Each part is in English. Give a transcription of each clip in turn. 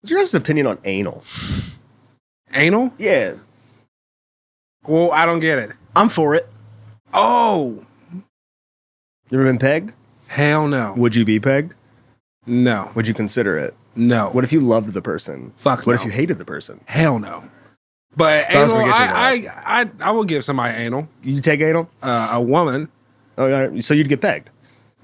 What's your guys' opinion on anal? Anal? Yeah. Well, I don't get it. I'm for it. Oh, You ever been pegged? hell no. Would you be pegged? No. Would you consider it? No. What if you loved the person? Fuck What no. if you hated the person? Hell no. But Thought I was anal, gonna get I will give somebody anal. You take anal? A woman. Oh, yeah, so you'd get pegged?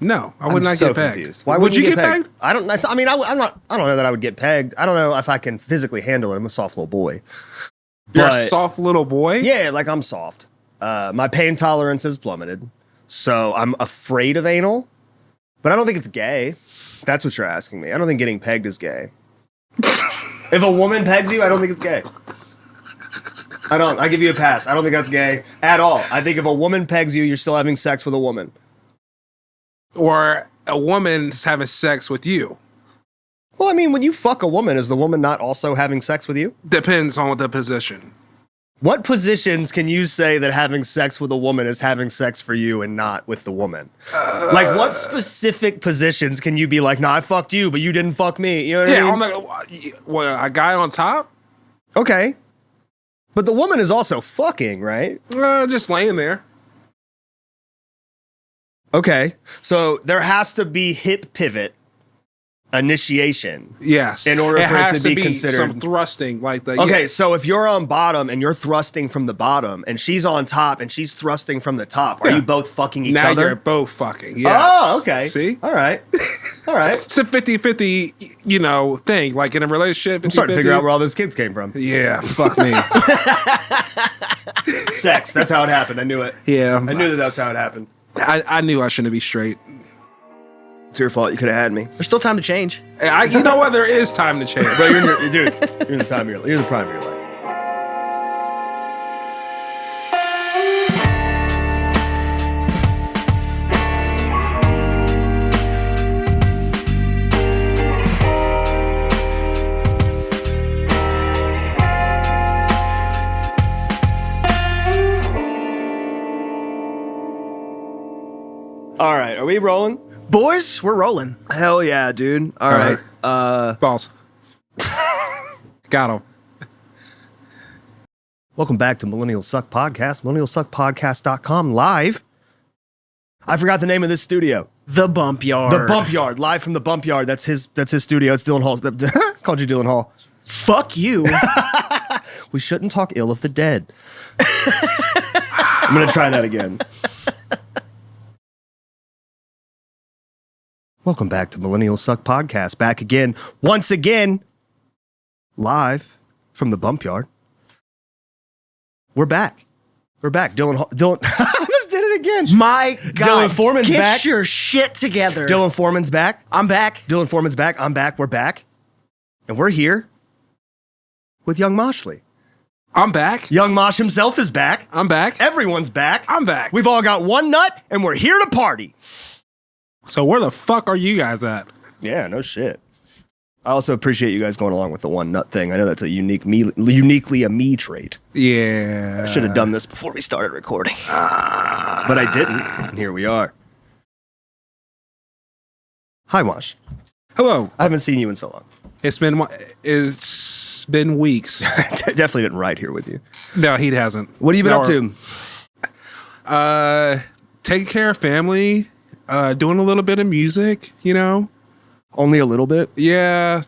No, I would I'm not so get pegged. confused. Why would wouldn't you get pegged? I don't. I mean, I'm not. I don't know that I would get pegged. I don't know if I can physically handle it. I'm a soft little boy. You're a But- soft little boy? Yeah, like I'm soft. My pain tolerance has plummeted, so I'm afraid of anal. But I don't think it's gay. That's what you're asking me. I don't think getting pegged is gay. If a woman pegs you, I don't think it's gay. I don't. I give you a pass. I don't think that's gay at all. I think if a woman pegs you, you're still having sex with a woman. Or a woman's having sex with you? Well, I mean, when you fuck a woman, is the woman not also having sex with you? Depends on the position. What positions can you say that having sex with a woman is having sex for you and not with the woman? Like, what specific positions can you be like, nah, I fucked you, but you didn't fuck me? You know what I mean? I'm like, well, a guy on top? Okay. But the woman is also fucking, right? Just laying there. Okay. So there has to be hip pivot initiation. Yes. In order for it has to be considered- some thrusting like the Okay, so if you're on bottom and you're thrusting from the bottom and she's on top and she's thrusting from the top, are Yeah. you both fucking each now other? you're both fucking. Yes. Oh, okay. See? All right. All right. It's a 50-50, thing. Like in a relationship. I'm starting to figure out where all those kids came from. Yeah, fuck me. Sex. That's how it happened. I knew it. Yeah. I knew that that's how it happened. I knew I shouldn't be straight. It's your fault. You could have had me. There's still time to change. You know what? There is time to change. But you're in your, dude, you're in the time of your life. You're in the prime of your life. All right, are we rolling? Boys, we're rolling. Hell yeah, dude. All right. Balls. Got him. Welcome back to Millennials Suck Podcast, millennialsuckpodcast.com live. I forgot the name of this studio. The Bump Yard. The Bump Yard, live from the Bump Yard. That's his studio. It's Dylan Hall's. Called you Dylan Hall. Fuck you. We shouldn't talk ill of the dead. I'm going to try that again. Welcome back to Millennials Suck Podcast. Back again, once again, live from the Bump Yard. We're back. We're back. Dylan, I just did it again. My God. Dylan Foreman's Get back. your shit together. Dylan Foreman's back. I'm back. Dylan Foreman's back. I'm back. We're back. And we're here with Young Moshley. I'm back. Young Mosh himself is back. I'm back. Everyone's back. I'm back. We've all got one nut, and we're here to party. So where the fuck are you guys at? Yeah, no shit. I also appreciate you guys going along with the one nut thing. I know that's a uniquely a me trait. Yeah. I should have done this before we started recording. But I didn't. And here we are. Hi, Mosh. Hello. I haven't seen you in so long. It's been weeks. Definitely didn't ride here with you. No, he hasn't. What have you been up to? Taking care of family, doing a little bit of music, Only a little bit? Yeah,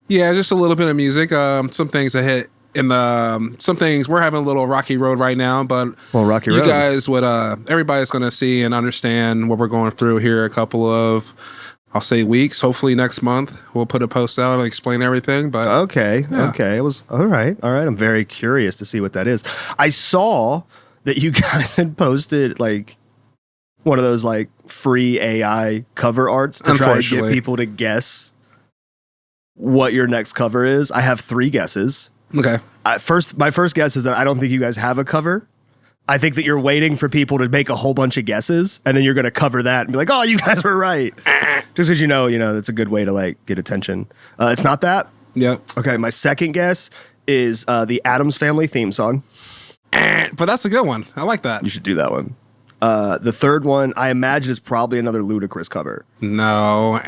just a little bit of music. Some things I hit in the some things we're having a little rocky road right now, but Rocky you road. guys would everybody's gonna see and understand what we're going through here. A couple of I'll say weeks. Hopefully next month we'll put a post out and explain everything. But Okay. It was all right. I'm very curious to see what that is. I saw that you guys had posted like one of those like free AI cover arts to try to get people to guess what your next cover is. I have 3 guesses. Okay. My first guess is that I don't think you guys have a cover. I think that you're waiting for people to make a whole bunch of guesses, and then you're going to cover that and be like, "Oh, you guys were right." Just because you know that's a good way to like get attention. It's not that. Yep. Okay, my second guess is the Addams Family theme song. But that's a good one. I like that. You should do that one. The third one, I imagine, is probably another Ludacris cover. No.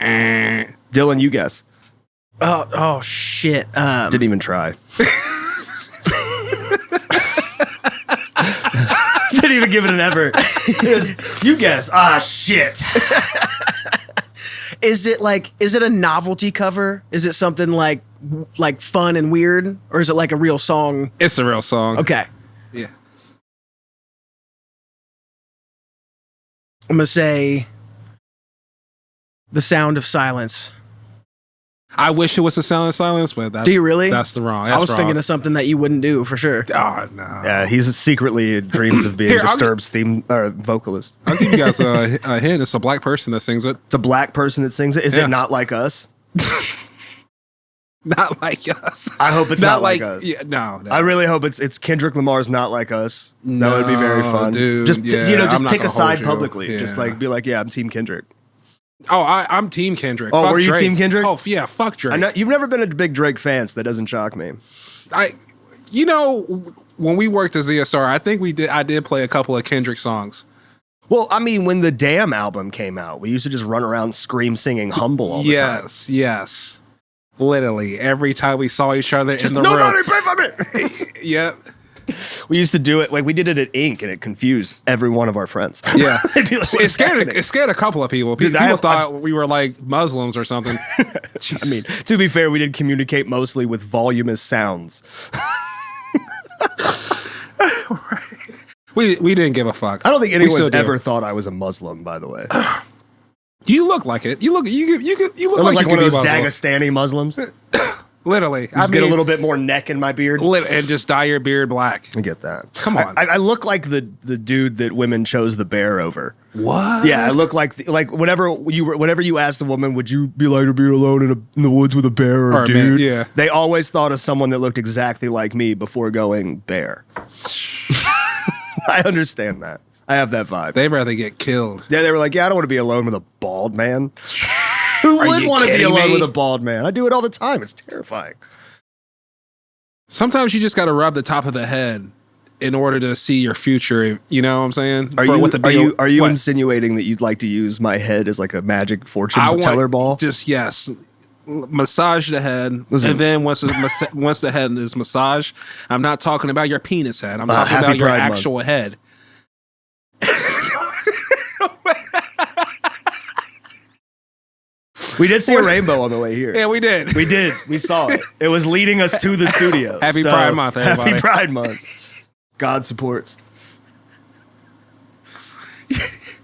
Dylan, you guess. Oh shit. Didn't even try. Didn't even give it an effort. You guess. Ah, shit. Is it a novelty cover? Is it something like fun and weird, or is it like a real song? It's a real song. Okay. Yeah. I'm gonna say The Sound of Silence. I wish it was The Sound of Silence, but that's, Do you really? That's the wrong. I was thinking of something that you wouldn't do for sure. Oh, no. Yeah, he's secretly dreams of being Here, Disturbed's theme vocalist. I'll give you guys a hint. It's a black person that sings it. It's a black person that sings it. Is Yeah. it Not Like Us? Not like us. I hope it's not like us. Yeah, no. I really hope it's Kendrick Lamar's Not Like Us. That would be very No, fun. dude, just yeah, just I'm not pick a gonna side hold you. publicly. Yeah. Just like be like, yeah, I'm Team Kendrick. Oh, I'm Team Kendrick. Oh, Fuck were you Drake. Team Kendrick? Oh, yeah, fuck Drake. I know you've never been a big Drake fan, so that doesn't shock me. When we worked at ZSR, I think I did play a couple of Kendrick songs. Well, I mean, when the Damn album came out, we used to just run around scream singing Humble all the time. Yes. Literally, every time we saw each other Just in the room. nobody pray for me. Yep. We used to do it like we did it at Ink, and it confused every one of our friends. Yeah. They'd be like, "What It is happening?" scared a couple of people. Dude, People thought we were like Muslims or something. I mean, to be fair, we did communicate mostly with voluminous sounds. we didn't give a fuck. I don't think We anyone's still do. ever thought I was a Muslim, by the way. You look like it. You look I like look you like one could of those be Muslim. Dagestani Muslims. Literally. Just get a little bit more neck in my beard. and just dye your beard black. I get that. Come on. I look like the dude that women chose the bear over. What? Yeah, I look like whenever you asked a woman, would you be like to be alone in the woods with a bear or Or a a man, dude? yeah. They always thought of someone that looked exactly like me before going bear. I understand that. I have that vibe. They'd rather get killed. Yeah, they were like, yeah, I don't want to be alone with a bald man. Who would you want to be kidding alone me? with a bald man? I do it all the time. It's terrifying. Sometimes you just got to rub the top of the head in order to see your future. You know what I'm saying? Are What? you insinuating that you'd like to use my head as like a magic fortune teller ball? Just yes, massage the head, Listen. and then once the head is massaged, I'm not talking about your penis head. I'm talking Happy about your Pride Month. actual head. We did see a rainbow on the way here. Yeah, we did. We did. We saw it. It was leading us to the studio. Happy Pride Month, everybody. Happy Pride Month. God supports.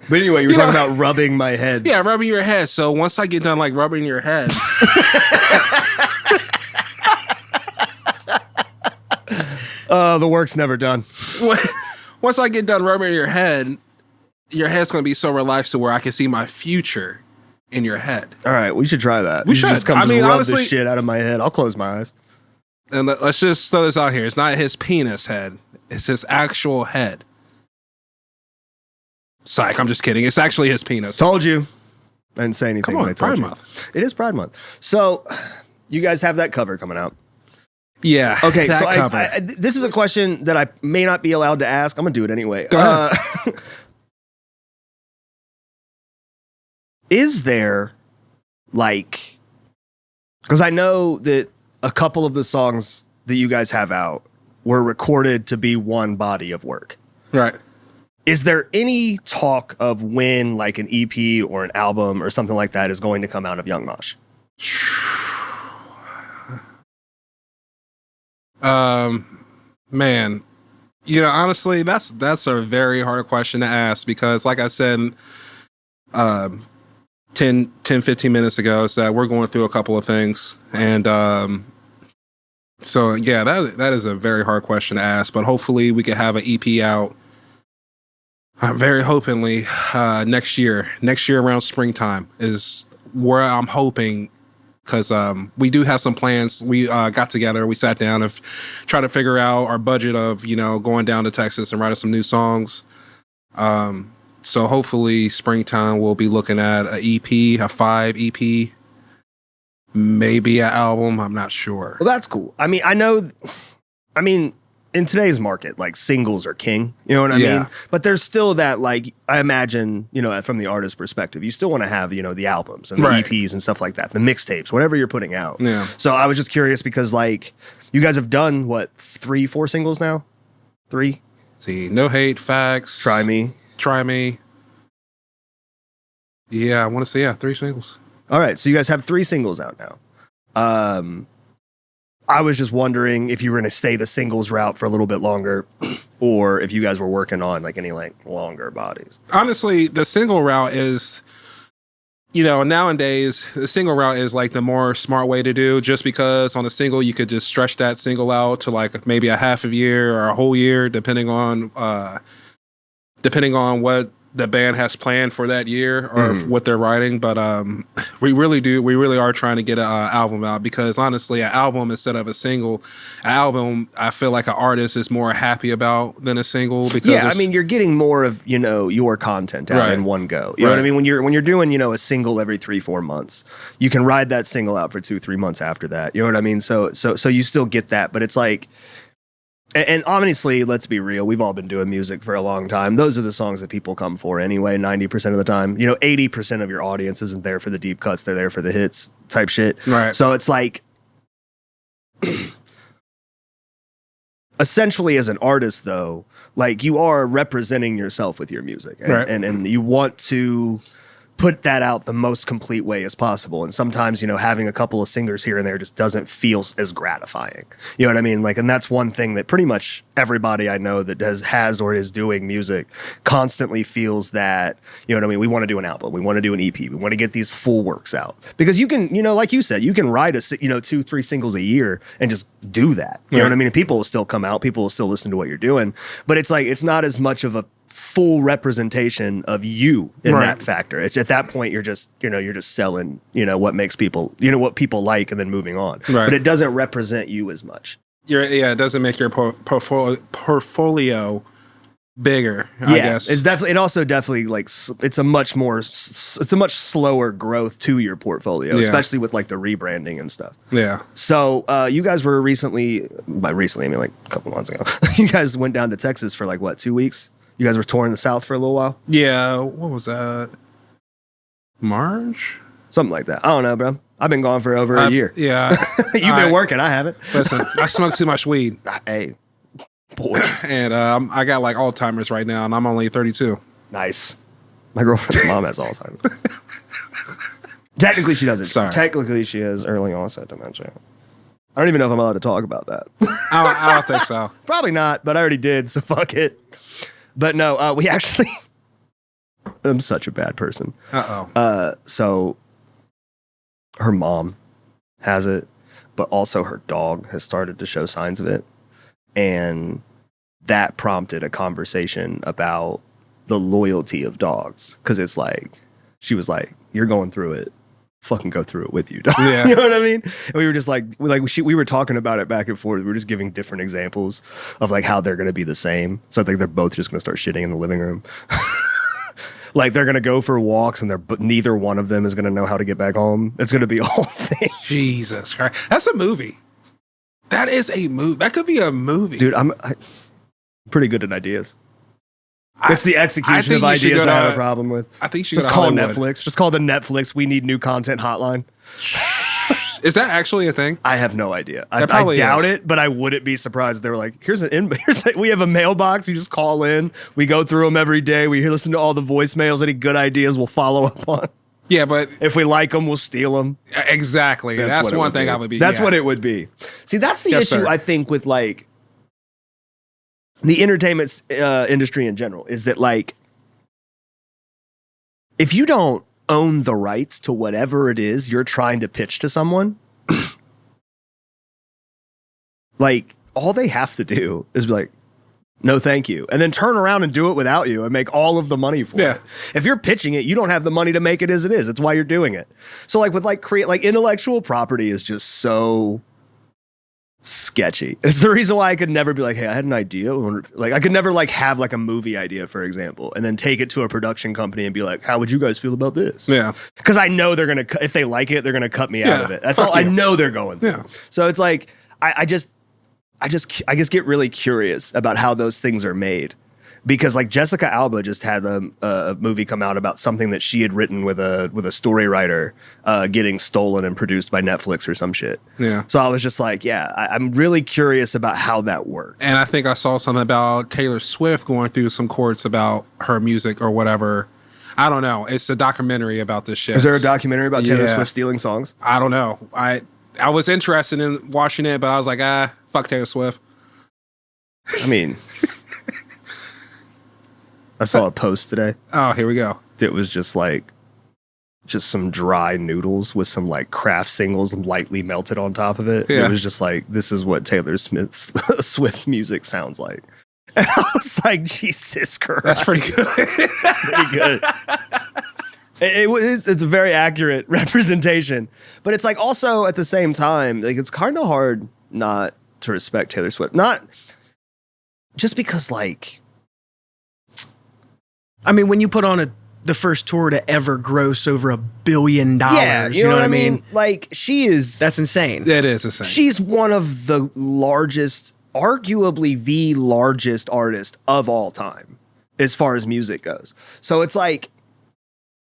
But anyway, you were talking about rubbing my head. Yeah, rubbing your head. So once I get done like rubbing your head, The work's never done. once I get done rubbing your head's gonna be so relaxed to where I can see my future in your head. All right, we should try that. We You should should. just come I mean, rub honestly- the shit out of my head. I'll close my eyes. And let's just throw this out here. It's not his penis head. It's his actual head. Psych, I'm just kidding. It's actually his penis. Told you. I didn't say anything Come when I on, told Pride you. Month. It is Pride Month. So, you guys have that cover coming out. Yeah. Okay, that so cover. this is a question that I may not be allowed to ask. I'm going to do it anyway. Go ahead. Is there, like, because I know that a couple of the songs that you guys have out were recorded to be one body of work. Right. Is there any talk of when, like, an EP or an album or something like that is going to come out of Yung Mosh? Man, honestly, that's a very hard question to ask because, like I said, 10, 15 minutes ago, is that we're going through a couple of things. And so, yeah, that is a very hard question to ask. But hopefully we could have an EP out. I'm very hopingly next year around springtime is where I'm hoping, because we do have some plans. We got together, we sat down and tried to figure out our budget of going down to Texas and writing some new songs. So hopefully springtime we'll be looking at an EP, a 5 EP, maybe an album. I'm not sure. Well, that's cool. I mean, in today's market, like singles are king. You know what I mean? But there's still that, like, I imagine, you know, from the artist perspective, you still want to have, you know, the albums and the EPs and stuff like that, the mixtapes, whatever you're putting out. Yeah. So I was just curious because, like, you guys have done what, 3-4 singles now? 3? See, No Hate, Facts, Try Me. Yeah, I want to say 3 singles. All right, so you guys have 3 singles out now. I was just wondering if you were going to stay the singles route for a little bit longer, or if you guys were working on like any like longer bodies. Honestly, the single route is, you know, nowadays the single route is like the more smart way to do. Just because on a single you could just stretch that single out to like maybe a half a year or a whole year, depending on what the band has planned for that year or what they're writing. But we really are trying to get an album out, because honestly, an album instead of a single, I feel like an artist is more happy about than a single, because I mean, you're getting more of, you know, your content out in one go. You know what I mean? When you're doing, you know, a single every 3-4 months, you can ride that single out for 2-3 months after that. You know what I mean? So you still get that, but it's like, and honestly, let's be real, we've all been doing music for a long time. Those are the songs that people come for anyway, 90% of the time. You know, 80% of your audience isn't there for the deep cuts, they're there for the hits type shit. Right. So it's like, essentially as an artist though, like you are representing yourself with your music. And you want to put that out the most complete way as possible. And sometimes, you know, having a couple of singers here and there just doesn't feel as gratifying. You know what I mean? Like, and that's one thing that pretty much everybody I know that has or is doing music constantly feels that, you know what I mean? We want to do an album. We want to do an EP. We want to get these full works out. Because you can, you know, like you said, you can write 2-3 singles a year and just do that. You know what I mean? And people will still come out. People will still listen to what you're doing. But it's like, it's not as much of a full representation of you in that factor. It's at that point you're just selling, you know, what makes people, you know, what people like, and then moving on. But it doesn't represent you as much. It doesn't make your portfolio bigger, I guess. It's definitely, it also definitely like, it's a much slower growth to your portfolio, especially with like the rebranding and stuff. Yeah. So you guys were by recently I mean like a couple months ago, you guys went down to Texas for like what, 2 weeks? You guys were touring the South for a little while? Yeah, what was that? March? Something like that. I don't know, bro. I've been gone for over a year. Yeah. You've been working. I haven't. Listen, I smoke too much weed. Hey, boy. And I got like Alzheimer's right now, and I'm only 32. Nice. My girlfriend's mom has Alzheimer's. Technically, she doesn't. Sorry. Technically, she has early onset dementia. I don't even know if I'm allowed to talk about that. I don't think so. Probably not, but I already did, so fuck it. But no, we actually... I'm such a bad person. So her mom has it, but also her dog has started to show signs of it. And that prompted a conversation about the loyalty of dogs. Because it's like, she was like, you're going through it. Fucking go through it with you, dog. Yeah. You know what I mean? And we were just like we were talking about it back and forth. We were just giving different examples of like how they're going to be the same. So I think they're both just going to start shitting in the living room. Like they're going to go for walks and neither one of them is going to know how to get back home. It's going to be a whole thing. Jesus Christ. That's a movie. That is a movie. That could be a movie. Dude, I'm pretty good at ideas. It's the execution of ideas I have a problem with. I think you should just call Netflix. Just call the Netflix "We need new content" hotline. Is that actually a thing? I have no idea. I doubt it, but I wouldn't be surprised if they were like, we have a mailbox. You just call in. We go through them every day. We listen to all the voicemails. Any good ideas we'll follow up on. Yeah, but if we like them, we'll steal them. Exactly. That's one thing I would be. That's what it would be. See, that's the issue, sir. I think, with like the entertainment industry in general, is that like if you don't own the rights to whatever it is you're trying to pitch to someone, like all they have to do is be like, no, thank you. And then turn around and do it without you and make all of the money for it. If you're pitching it, you don't have the money to make it as it is. It's why you're doing it. So like with like intellectual property is just so sketchy. It's the reason why I could never be like, hey, I had an idea. Like I could never like have like a movie idea, for example, and then take it to a production company and be like, how would you guys feel about this? Yeah. Because I know they're going to, if they like it, they're going to cut me out of it. That's all I know they're going to. Yeah. So it's like, I just, I just get really curious about how those things are made. Because like Jessica Alba just had a movie come out about something that she had written with a story writer getting stolen and produced by Netflix or some shit. Yeah. So I was just like, I'm really curious about how that works. And I think I saw something about Taylor Swift going through some courts about her music or whatever. I don't know. It's a documentary about this shit. Is there a documentary about Taylor Swift stealing songs? I don't know. I was interested in watching it, but I was like, fuck Taylor Swift. I mean, I saw a post today. Oh, here we go. It was just some dry noodles with some like Kraft singles lightly melted on top of it. Yeah. It was just like, this is what Taylor Swift music sounds like. And I was like, Jesus Christ. That's pretty good. Pretty good. It's a very accurate representation. But it's like also at the same time, like it's kind of hard not to respect Taylor Swift. Not just because like, I mean, when you put on the first tour to ever gross over $1 billion, you know what I mean? Like that's insane. It is insane. She's one of the largest, arguably the largest artist of all time as far as music goes. So it's like,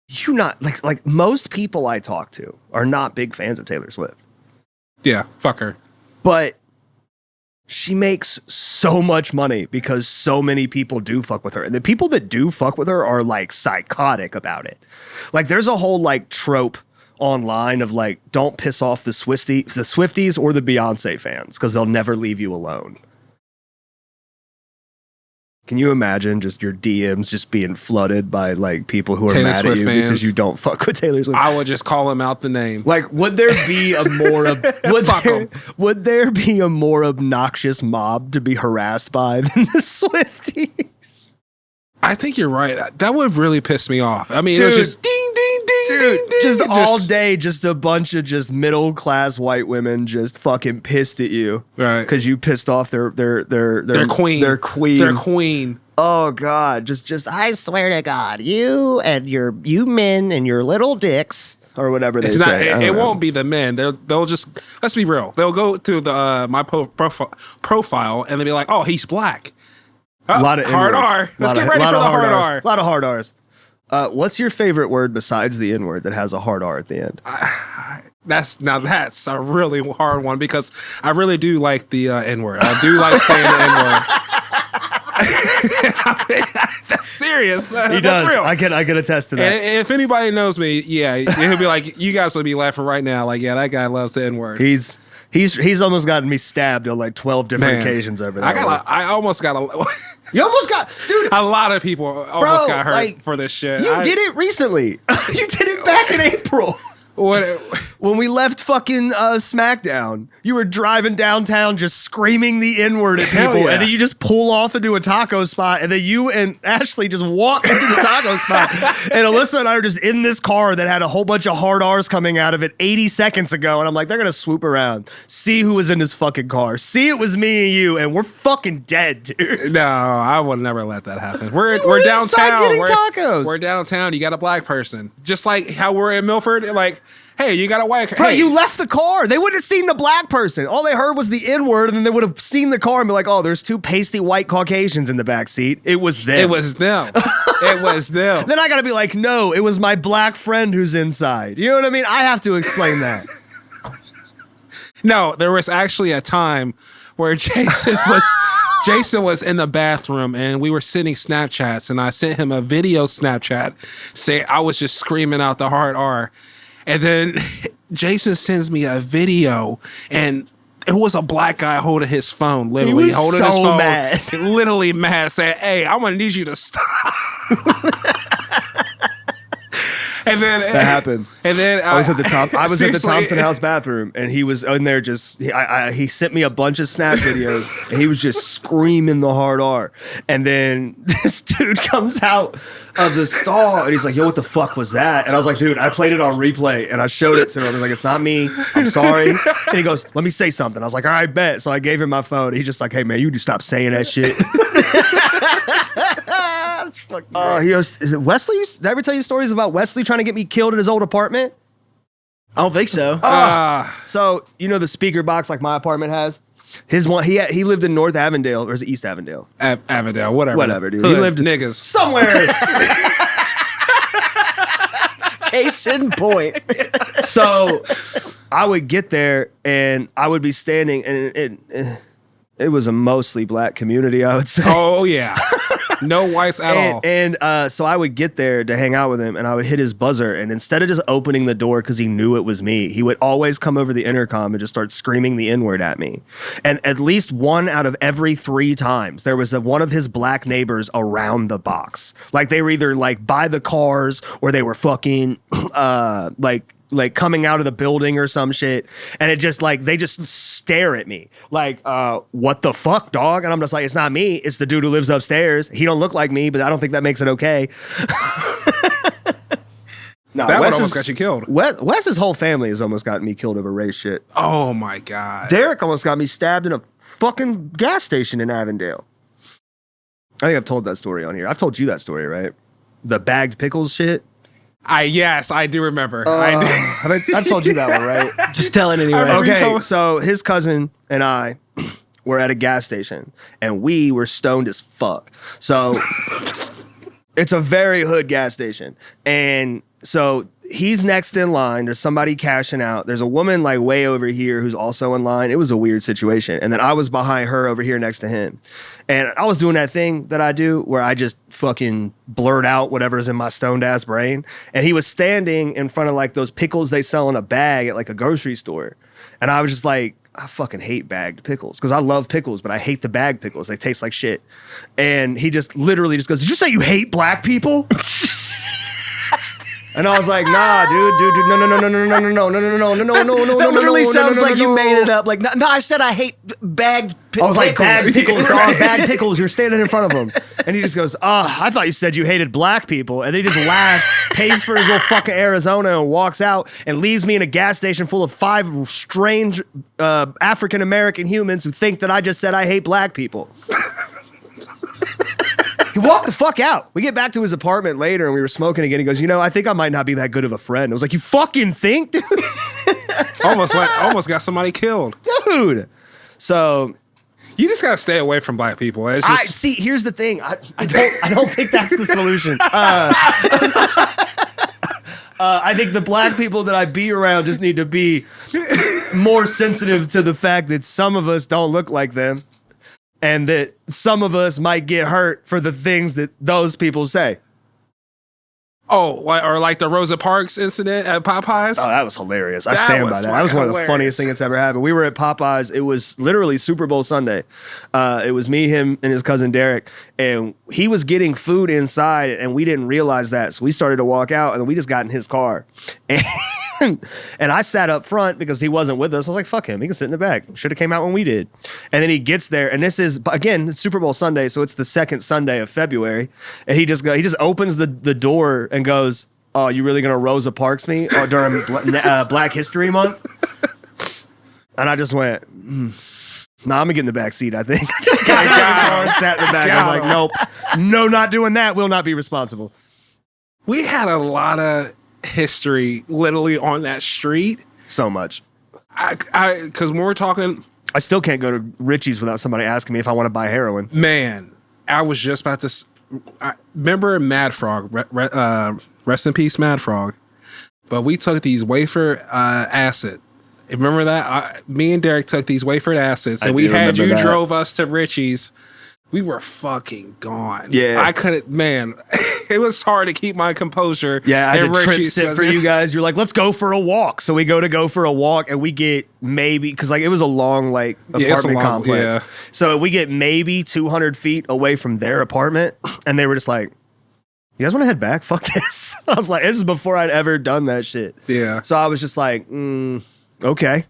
you're not like most people I talk to are not big fans of Taylor Swift. Yeah, fuck her. But she makes so much money because so many people do fuck with her. And the people that do fuck with her are like psychotic about it. Like there's a whole like trope online of like, don't piss off the Swifties or the Beyonce fans because they'll never leave you alone. Can you imagine just your DMs just being flooded by like people who are Taylor mad Swift at you fans. because you don't fuck with Taylor Swift? I would just call him out the name. Like, would there be a more would there be a more obnoxious mob to be harassed by than the Swifties? I think you're right. That would really piss me off. I mean, Dude, it was just ding, ding, ding, ding, ding. Just all day, just a bunch of just middle class white women just fucking pissed at you, right? Because you pissed off their queen, their queen. Oh God, just I swear to God, you men and your little dicks or whatever they say. It won't be the men. They'll just, let's be real. They'll go to the my profile and they'll be like, oh, he's black. A lot of hard R. Let's get ready for the hard R. A lot of hard R's. What's your favorite word besides the N word that has a hard R at the end? That's a really hard one because I really do like the N word. I do like saying the N word. That's serious. He does. Real. I can attest to that. And if anybody knows me, yeah, he'll be like, you guys will be laughing right now. Like, yeah, that guy loves the N word. He's almost gotten me stabbed on like 12 different occasions over there. I almost got You almost got, dude. A lot of people almost got hurt for this shit. You did it recently. You did it back in April. When we left fucking SmackDown, you were driving downtown just screaming the N-word at people, yeah. and then you just pull off into a taco spot, and then you and Ashley just walk into the taco spot, and Alyssa and I are just in this car that had a whole bunch of hard R's coming out of it 80 seconds ago, and I'm like, they're gonna swoop around, see who was in this fucking car, see it was me and you, and we're fucking dead, dude. No, I would never let that happen. We're downtown. Tacos. We're downtown. You got a black person, just like how we're in Milford, like. Hey, you got a white car. Bro, hey. you left the car. They wouldn't have seen the black person. All they heard was the N-word, and then they would have seen the car and be like, oh, there's two pasty white Caucasians in the back seat. It was them. It was them. It was them. Then I got to be like, no, it was my black friend who's inside. You know what I mean? I have to explain that. No, there was actually a time where Jason was in the bathroom and we were sending Snapchats, and I sent him a video Snapchat saying I was just screaming out the hard R. And then Jason sends me a video, and it was a black guy holding his phone, literally. He was holding so his phone, mad. Literally mad, saying, hey, I'm going to need you to stop. And then that happened. And then I was at the seriously. Thompson House bathroom, and he was in there just. He sent me a bunch of snap videos, and he was just screaming the hard R. And then this dude comes out of the stall, and he's like, "Yo, what the fuck was that?" And I was like, "Dude, I played it on replay, and I showed it to him. I was like, it's not me. I'm sorry." And he goes, "Let me say something." I was like, "All right, bet." So I gave him my phone. He's just like, "Hey, man, you just stop saying that shit." That's fucking great. He goes, is it Wesley? Did I ever tell you stories about Wesley trying to get me killed in his old apartment? I don't think so. So, you know the speaker box like my apartment has? He lived in North Avondale, or is it East Avondale? Avondale, whatever. Whatever, dude. Hood, He lived niggas. somewhere. Case in point. So I would get there and I would be standing, and it was a mostly black community, I would say. Oh yeah, no whites at all. And so I would get there to hang out with him, and I would hit his buzzer, and instead of just opening the door because he knew it was me, he would always come over the intercom and just start screaming the N-word at me. And at least 1 out of every 3 times, there was one of his black neighbors around the box. Like they were either like by the cars or they were fucking like coming out of the building or some shit. And it just like, they just stare at me like, what the fuck, dog? And I'm just like, it's not me. It's the dude who lives upstairs. He don't look like me, but I don't think that makes it okay. No, that one almost got you killed. Wes's whole family has almost gotten me killed over race shit. Oh my God. Derek almost got me stabbed in a fucking gas station in Avondale. I think I've told that story on here. I've told you that story, right? The bagged pickles shit. Yes, I do remember. I've told you that one, right? Just tell it anyway. Okay, so his cousin and I were at a gas station, and we were stoned as fuck. So it's a very hood gas station, and so he's next in line. There's somebody cashing out. There's a woman like way over here who's also in line. It was a weird situation. And then I was behind her over here next to him. And I was doing that thing that I do where I just fucking blurt out whatever's in my stoned ass brain. And he was standing in front of like those pickles they sell in a bag at like a grocery store. And I was just like, I fucking hate bagged pickles because I love pickles, but I hate the bagged pickles. They taste like shit. And he just literally just goes, "Did you say you hate black people?" And I was like, nah, dude, no. That literally sounds like you made it up. Like, no, I said I hate bagged pickles. I was like, bagged pickles, dog, bagged pickles. You're standing in front of him. And he just goes, I thought you said you hated black people. And then he just laughs, pays for his little fucking Arizona and walks out and leaves me in a gas station full of 5 strange African-American humans who think that I just said I hate black people. He walked the fuck out. We get back to his apartment later and we were smoking again. He goes, I think I might not be that good of a friend. I was like, you fucking think, dude? almost got somebody killed. Dude. So you just gotta stay away from black people. It's just... see, here's the thing. I don't think that's the solution. I think the black people that I be around just need to be more sensitive to the fact that some of us don't look like them. And that some of us might get hurt for the things that those people say. Oh, or like the Rosa Parks incident at Popeyes? Oh, that was hilarious. I stand by that. That was one of the funniest things that's ever happened. We were at Popeyes. It was literally Super Bowl Sunday. It was me, him, and his cousin Derek. And he was getting food inside, and we didn't realize that. So we started to walk out, and we just got in his car. And I sat up front because he wasn't with us. I was like, fuck him. He can sit in the back. Should have came out when we did. And then he gets there. And this is, again, it's Super Bowl Sunday. So it's the second Sunday of February. And he just opens the door and goes, "Oh, you really going to Rosa Parks me during Black History Month?" And I just went, nah, I'm going to get in the back seat, I think. I just got out of the car and sat in the back. I was like, nope, no, not doing that. Will not be responsible. We had a lot of history literally on that street. So much. Because when we're talking, I still can't go to Richie's without somebody asking me if I want to buy heroin. Man, I was just about to remember Mad Frog, rest in peace Mad Frog, but we took these wafer acid. Remember that? Me and Derek took these wafer acids and we had you drove us to Richie's. We were fucking gone. Yeah. I couldn't, man. It was hard to keep my composure. Yeah, I had to trip sit for you guys. You're like, let's go for a walk. So we go for a walk and we get maybe, because like it was a long like apartment complex. Yeah. So we get maybe 200 feet away from their apartment. And they were just like, you guys want to head back? Fuck this. I was like, this is before I'd ever done that shit. Yeah. So I was just like, okay.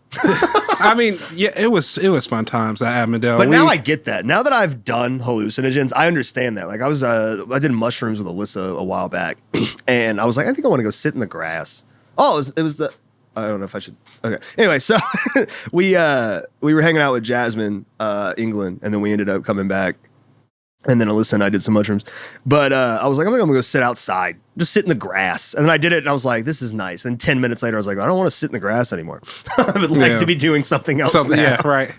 I mean, yeah, it was fun times at Avondale. But now I get that. Now that I've done hallucinogens, I understand that. Like I did mushrooms with Alyssa a while back, and I was like, I think I want to go sit in the grass. Oh, it was the. I don't know if I should. Okay. Anyway, so we were hanging out with Jasmine, England, and then we ended up coming back. And then Alyssa and I did some mushrooms. But I was like, I'm going to go sit outside. Just sit in the grass. And then I did it, and I was like, this is nice. And 10 minutes later, I was like, I don't want to sit in the grass anymore. I would like to be doing something else now. Yeah, right.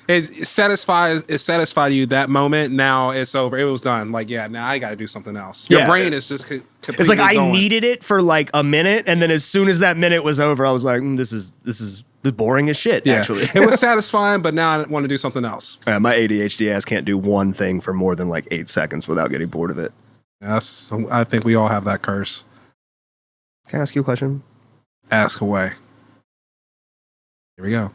it satisfied you that moment. Now it's over. It was done. Like, yeah, now I got to do something else. Your brain is just completely It's like I going. needed it for like a minute, and then as soon as that minute was over, I was like, this is boring as shit. Yeah. Actually, It was satisfying, but now I want to do something else. my ADHD ass can't do one thing for more than like 8 seconds without getting bored of it. I think we all have that curse. Can I ask you a question? Ask away. Here we go.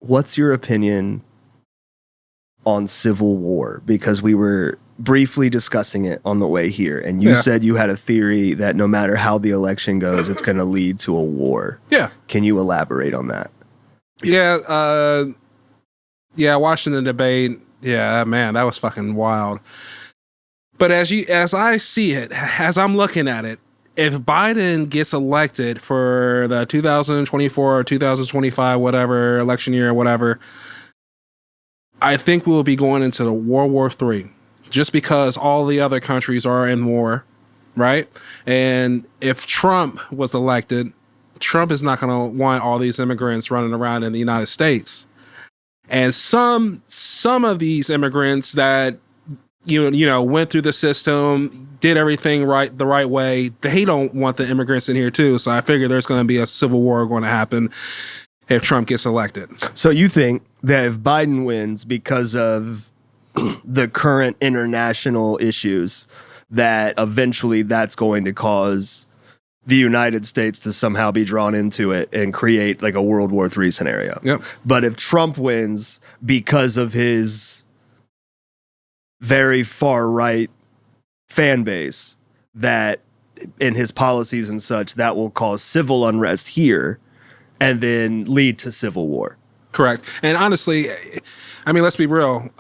What's your opinion on civil war? Because we were briefly discussing it on the way here, and you said you had a theory that no matter how the election goes, it's going to lead to a war. Yeah. Can you elaborate on that? Yeah. Watching the debate. Yeah, man, that was fucking wild. But as I see it, as I'm looking at it, if Biden gets elected for the 2024 or 2025, whatever, election year or whatever, I think we'll be going into the World War III just because all the other countries are in war, right? And if Trump was elected, Trump is not going to want all these immigrants running around in the United States. And some of these immigrants that you know went through the system, did everything right the right way, they don't want the immigrants in here too. So I figure there's going to be a civil war going to happen if Trump gets elected. So you think that if Biden wins because of the current international issues, that eventually that's going to cause the United States to somehow be drawn into it and create like a World War III scenario? Yep. But if Trump wins because of his very far right fan base, that in his policies and such, that will cause civil unrest here and then lead to civil war. Correct. And honestly, I mean, let's be real.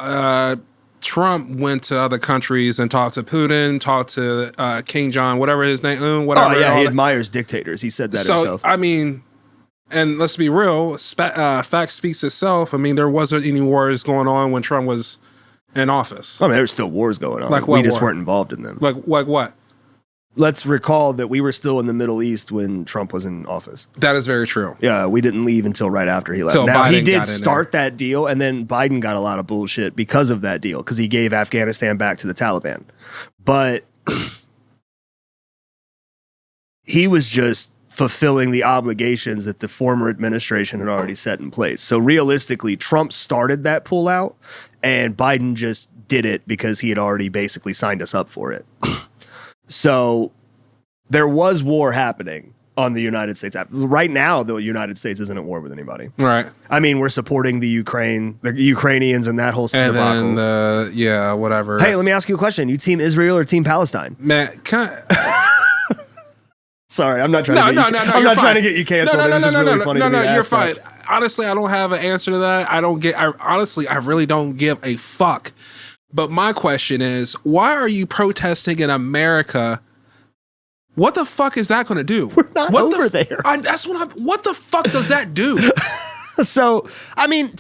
Trump went to other countries and talked to Putin, talked to King John, whatever his name, whatever. Oh, yeah, he admires dictators. He said that himself. I mean, and let's be real, fact speaks itself. I mean, there wasn't any wars going on when Trump was in office. I mean, there were still wars going on. Like what we just war? weren't involved in them. Like what? Let's recall that we were still in the Middle East when Trump was in office. That is very true. Yeah, we didn't leave until right after he left. Till Now, Biden he did got in start that deal, and then Biden got a lot of bullshit because of that deal, because he gave Afghanistan back to the Taliban. But he was just fulfilling the obligations that the former administration had already set in place. So realistically, Trump started that pullout, and Biden just did it because he had already basically signed us up for it. So there was war happening on the United States. Right now, the United States isn't at war with anybody. Right. I mean, we're supporting the Ukrainians and that whole And debacle. then whatever. Hey, let me ask you a question. You team Israel or team Palestine? Man, can I, Sorry, I'm not trying to get you. I'm you're not fine. trying to get you canceled. It was just really funny to me to you're ask that. fine. Honestly, I don't have an answer to that. I really don't give a fuck. But my question is, why are you protesting in America? What the fuck is that going to do? We're not over there. What the fuck does that do? So, I mean,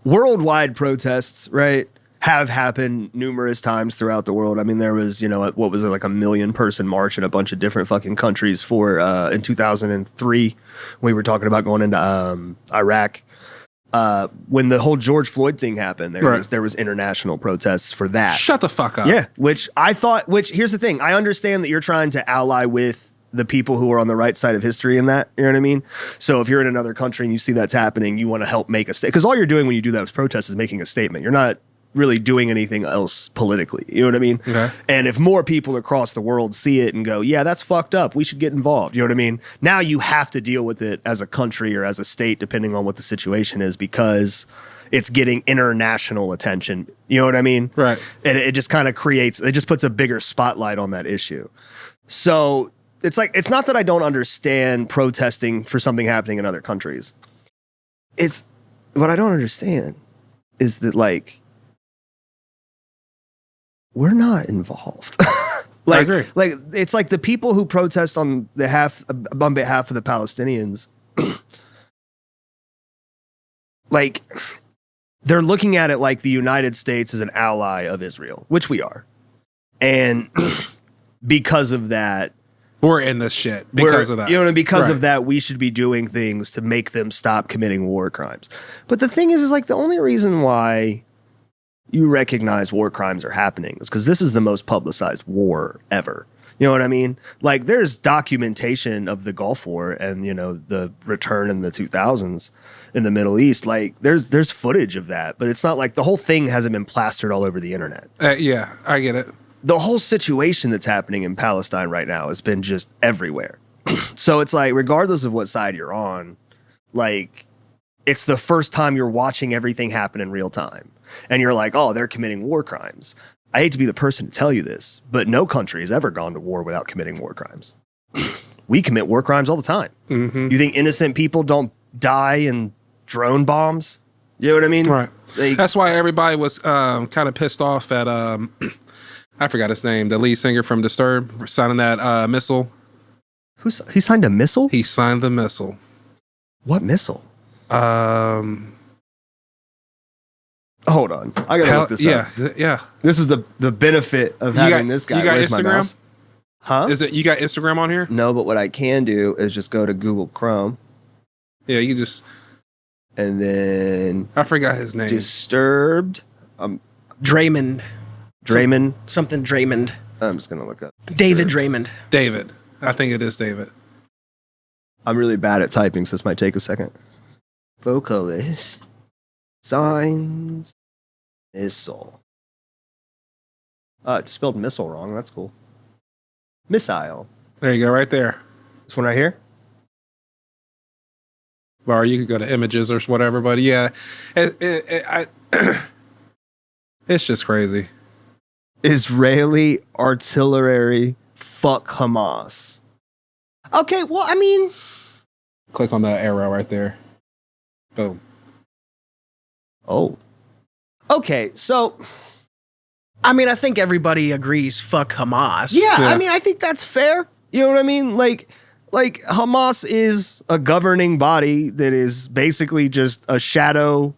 worldwide protests, right, have happened numerous times throughout the world. I mean, there was, what was it, like a 1 million person march in a bunch of different fucking countries for in 2003. We were talking about going into Iraq. When the whole George Floyd thing happened, there was international protests for that. Shut the fuck up. Yeah, which here's the thing. I understand that you're trying to ally with the people who are on the right side of history in that, you know what I mean? So if you're in another country and you see that's happening, you want to help make a statement. Because all you're doing when you do those protests is making a statement. You're not really doing anything else politically. You know what I mean? Okay. And if more people across the world see it and go, yeah, that's fucked up, we should get involved. You know what I mean? Now you have to deal with it as a country or as a state, depending on what the situation is, because it's getting international attention. You know what I mean? Right. And it just kind of puts a bigger spotlight on that issue. So it's not that I don't understand protesting for something happening in other countries. It's what I don't understand is that, like, we're not involved. I agree. Like, it's like the people who protest on behalf of the Palestinians, like, they're looking at it like the United States is an ally of Israel, which we are. And because of that, We're in this shit because of that. You know, and because Right. of that, we should be doing things to make them stop committing war crimes. But the thing is like the only reason why you recognize war crimes are happening is because this is the most publicized war ever. You know what I mean? Like there's documentation of the Gulf War and, you know, the return in the 2000s in the Middle East. Like there's footage of that, but it's not like the whole thing hasn't been plastered all over the internet. Yeah, I get it. The whole situation that's happening in Palestine right now has been just everywhere. So it's like, regardless of what side you're on, like it's the first time you're watching everything happen in real time. And you're like, oh, they're committing war crimes. I hate to be the person to tell you this, but no country has ever gone to war without committing war crimes. We commit war crimes all the time. Mm-hmm. You think innocent people don't die in drone bombs? You know what I mean? Right. Like, That's why everybody was kind of pissed off at I forgot his name, the lead singer from Disturbed, for signing that missile. he signed a missile? He signed the missile. What missile? Um, Hold on. I gotta look this up. Yeah. This is the benefit of having this guy. You got Where's my Instagram? mouse? Huh? Is it you got Instagram on here? No, but what I can do is just go to Google Chrome Yeah, you just and then I forgot his name. Disturbed. Draymond. Draymond. Something Draymond. I'm just gonna look up. David Draymond. David. I think it is David. I'm really bad at typing, so this might take a second. Vocalist. Signs. Missile. It spelled missile wrong. That's cool. Missile. There you go, right there. This one right here? Or you could go to images or whatever, but yeah, it's just crazy. Israeli artillery fuck Hamas. Okay, well, I mean... Click on that arrow right there. Boom. Oh. Okay, so... I mean, I think everybody agrees fuck Hamas. Yeah, Yeah. I mean, I think that's fair. You know what I mean? Like Hamas is a governing body that is basically just a shadow.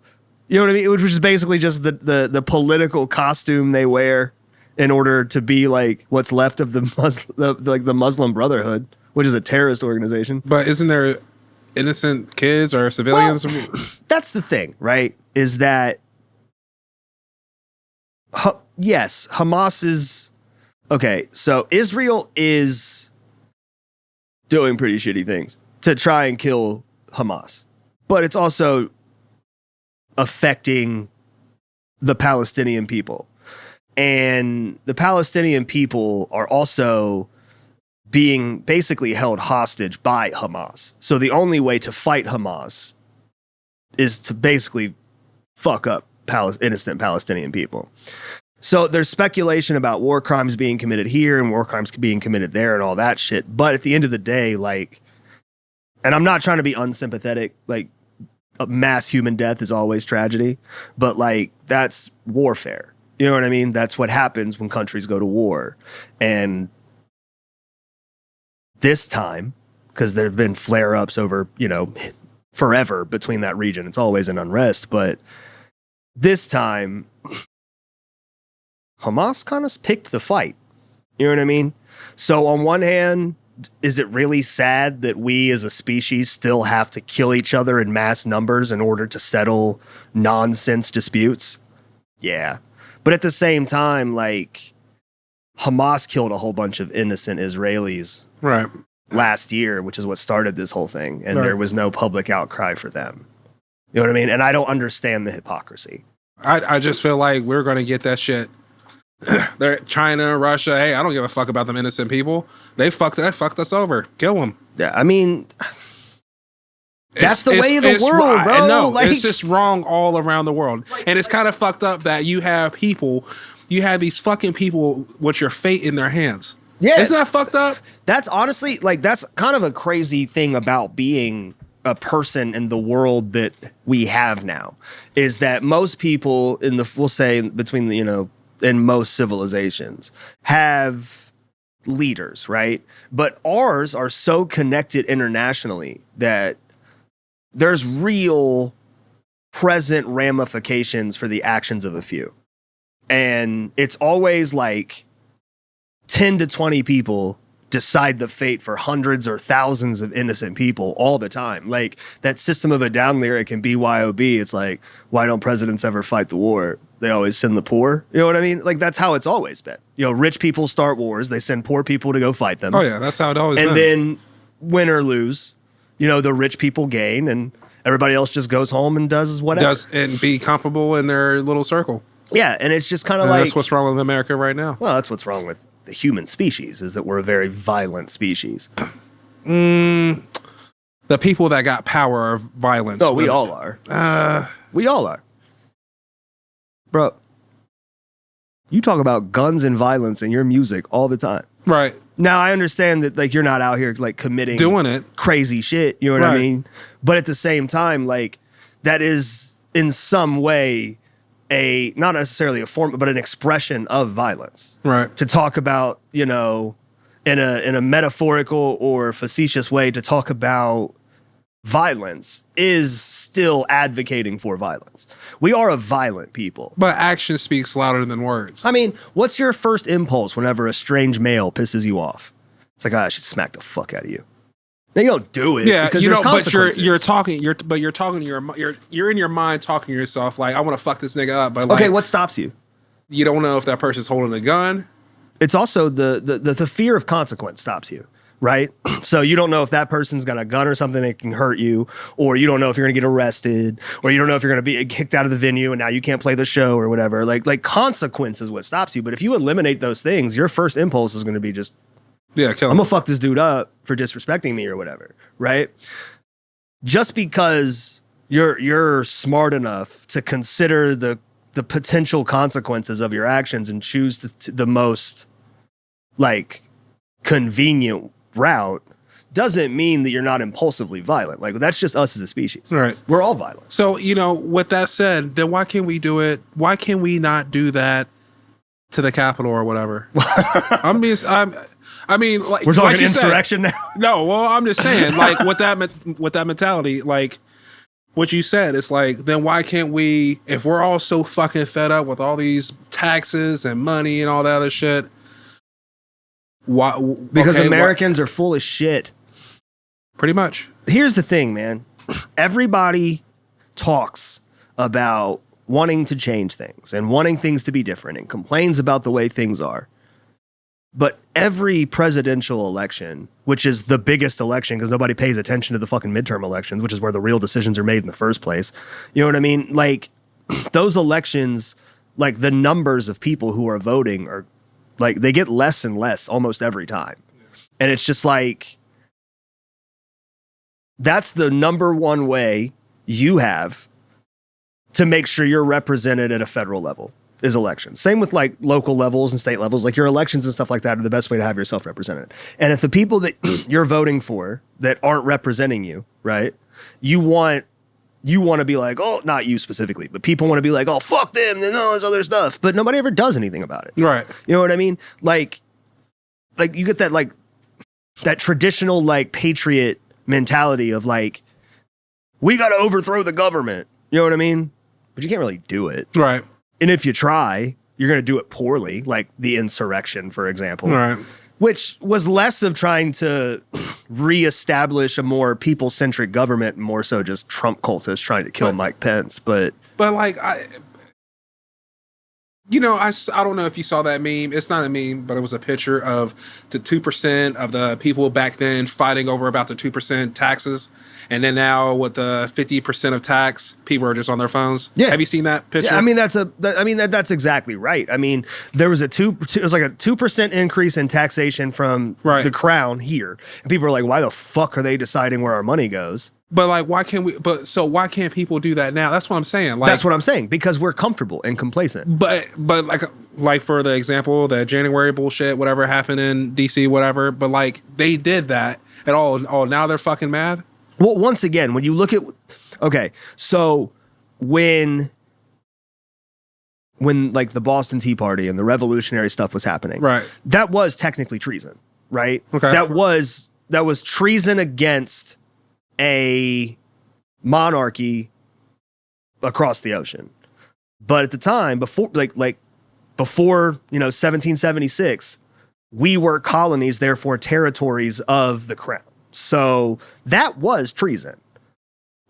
You know what I mean? Which is basically just the political costume they wear in order to be like what's left of the Muslim Brotherhood, which is a terrorist organization. But isn't there innocent kids or civilians? That's the thing, right? Is that yes, Hamas is okay. So Israel is doing pretty shitty things to try and kill Hamas, but it's also affecting the Palestinian people. And the Palestinian people are also being basically held hostage by Hamas. So the only way to fight Hamas is to basically fuck up innocent Palestinian people. So there's speculation about war crimes being committed here and war crimes being committed there and all that shit. But at the end of the day, like, and I'm not trying to be unsympathetic, like, a mass human death is always tragedy, but like, that's warfare. You know what I mean? That's what happens when countries go to war. And this time, because there have been flare-ups over, you know, forever between that region, it's always an unrest, but this time, Hamas kind of picked the fight. You know what I mean? So on one hand, is it really sad that we as a species still have to kill each other in mass numbers in order to settle nonsense disputes? Yeah. But at the same time, like, Hamas killed a whole bunch of innocent Israelis Right. last year, which is what started this whole thing. And Right. there was no public outcry for them. You know what I mean? And I don't understand the hypocrisy. I just feel like we're going to get that shit. They're China, Russia. Hey, I don't give a fuck about them innocent people. They fucked us over. Kill them. Yeah, I mean, that's the way of the world, bro. No, Like, it's just wrong all around the world. And it's kind of fucked up that you have these fucking people with your fate in their hands. yeah, Isn't that fucked up? that's honestly, like, that's kind of a crazy thing about being a person in the world that we have now, is that most people we'll say between the, you know, in most civilizations have leaders, right? But ours are so connected internationally that there's real present ramifications for the actions of a few. And it's always like 10 to 20 people decide the fate for hundreds or thousands of innocent people all the time. Like that System of a Down lyric in BYOB, it's like, why don't presidents ever fight the war? They always send the poor. You know what I mean? Like that's how it's always been. You know, rich people start wars. They send poor people to go fight them. Oh yeah, that's how it always been. And then win or lose, you know, the rich people gain and everybody else just goes home and does whatever. And be comfortable in their little circle. Yeah, and it's just kind of like... That's what's wrong with America right now. Well, that's what's wrong with the human species, is that we're a very violent species. The people that got power are violent. Oh, we all are. We all are. Bro, you talk about guns and violence in your music all the time. Right. Now, I understand that like you're not out here like committing... Doing it. Crazy shit, you know what I mean? But at the same time, like, that is in some way... not necessarily a form, but an expression of violence. Right. To talk about, you know, in a metaphorical or facetious way, to talk about violence is still advocating for violence. We are a violent people. But action speaks louder than words. I mean, what's your first impulse whenever a strange male pisses you off? It's like, I should smack the fuck out of you. Now you don't do it, yeah. Because You there's know, but consequences. you're talking to you're in your mind talking to yourself like, I want to fuck this nigga up. But like, okay, what stops you? You don't know if that person's holding a gun. It's also the fear of consequence stops you, right? So you don't know if that person's got a gun or something that can hurt you, or you don't know if you're going to get arrested, or you don't know if you're going to be kicked out of the venue and now you can't play the show or whatever. Like consequence is what stops you. But if you eliminate those things, your first impulse is going to be just, yeah, kill him. I'm going to fuck this dude up for disrespecting me or whatever, right? Just because you're smart enough to consider the potential consequences of your actions and choose the most like convenient route doesn't mean that you're not impulsively violent. Like that's just us as a species. Right. We're all violent. So, you know, with that said, then why can't we do it? Why can we not do that to the Capitol or whatever? I mean, like we're talking like insurrection now. No, well, I'm just saying, like with that mentality, like what you said, it's like, then why can't we? If we're all so fucking fed up with all these taxes and money and all that other shit, why? Because Americans are full of shit. Pretty much. Here's the thing, man. Everybody talks about wanting to change things and wanting things to be different and complains about the way things are. But every presidential election, which is the biggest election because nobody pays attention to the fucking midterm elections, which is where the real decisions are made in the first place. You know what I mean? Like those elections, like the numbers of people who are voting are like, they get less and less almost every time. And it's just like, that's the number one way you have to make sure you're represented at a federal level. Is elections. Same with like local levels and state levels, like your elections and stuff like that are the best way to have yourself represented. And if the people that you're voting for that aren't representing you, right? You want to be like, oh, not you specifically, but people want to be like, oh, fuck them and all this other stuff. But nobody ever does anything about it. Right. You know what I mean? Like you get that like that traditional like patriot mentality of like, we got to overthrow the government. You know what I mean? But you can't really do it. Right. And if you try, you're going to do it poorly, like the insurrection, for example, right. Which was less of trying to reestablish a more people-centric government and more so just Trump cultists trying to kill Mike Pence. But like, I don't know if you saw that meme. It's not a meme, but it was a picture of the 2% of the people back then fighting over about the 2% taxes. And then now with the 50% of tax, people are just on their phones. Yeah. Have you seen that picture? Yeah, I mean, that's exactly right. I mean, there was it was like a 2% increase in taxation from the crown here. And people are like, why the fuck are they deciding where our money goes? But like, why can't people do that now? That's what I'm saying. Like, that's what I'm saying, because we're comfortable and complacent. But like for the example, the January bullshit, whatever happened in DC, whatever. But like, they did that at all. Oh, now they're fucking mad. Well, once again, when you look at, okay, so when like the Boston Tea Party and the revolutionary stuff was happening, right? That was technically treason, right? Okay. That was treason against a monarchy across the ocean. But at the time, before 1776, we were colonies, therefore territories of the crown. So that was treason.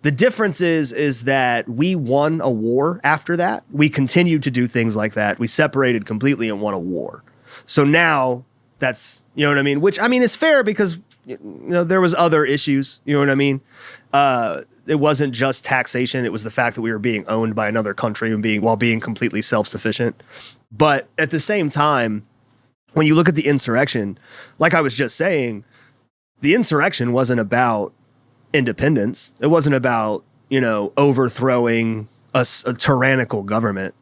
The difference is that we won a war after that. We continued to do things like that. We separated completely and won a war. So now that's, you know what I mean? Which, I mean, is fair because, you know, there was other issues, you know what I mean? It wasn't just taxation. It was the fact that we were being owned by another country and while being completely self-sufficient. But at the same time, when you look at the insurrection, like I was just saying, the insurrection wasn't about independence. It wasn't about, you know, overthrowing a tyrannical government.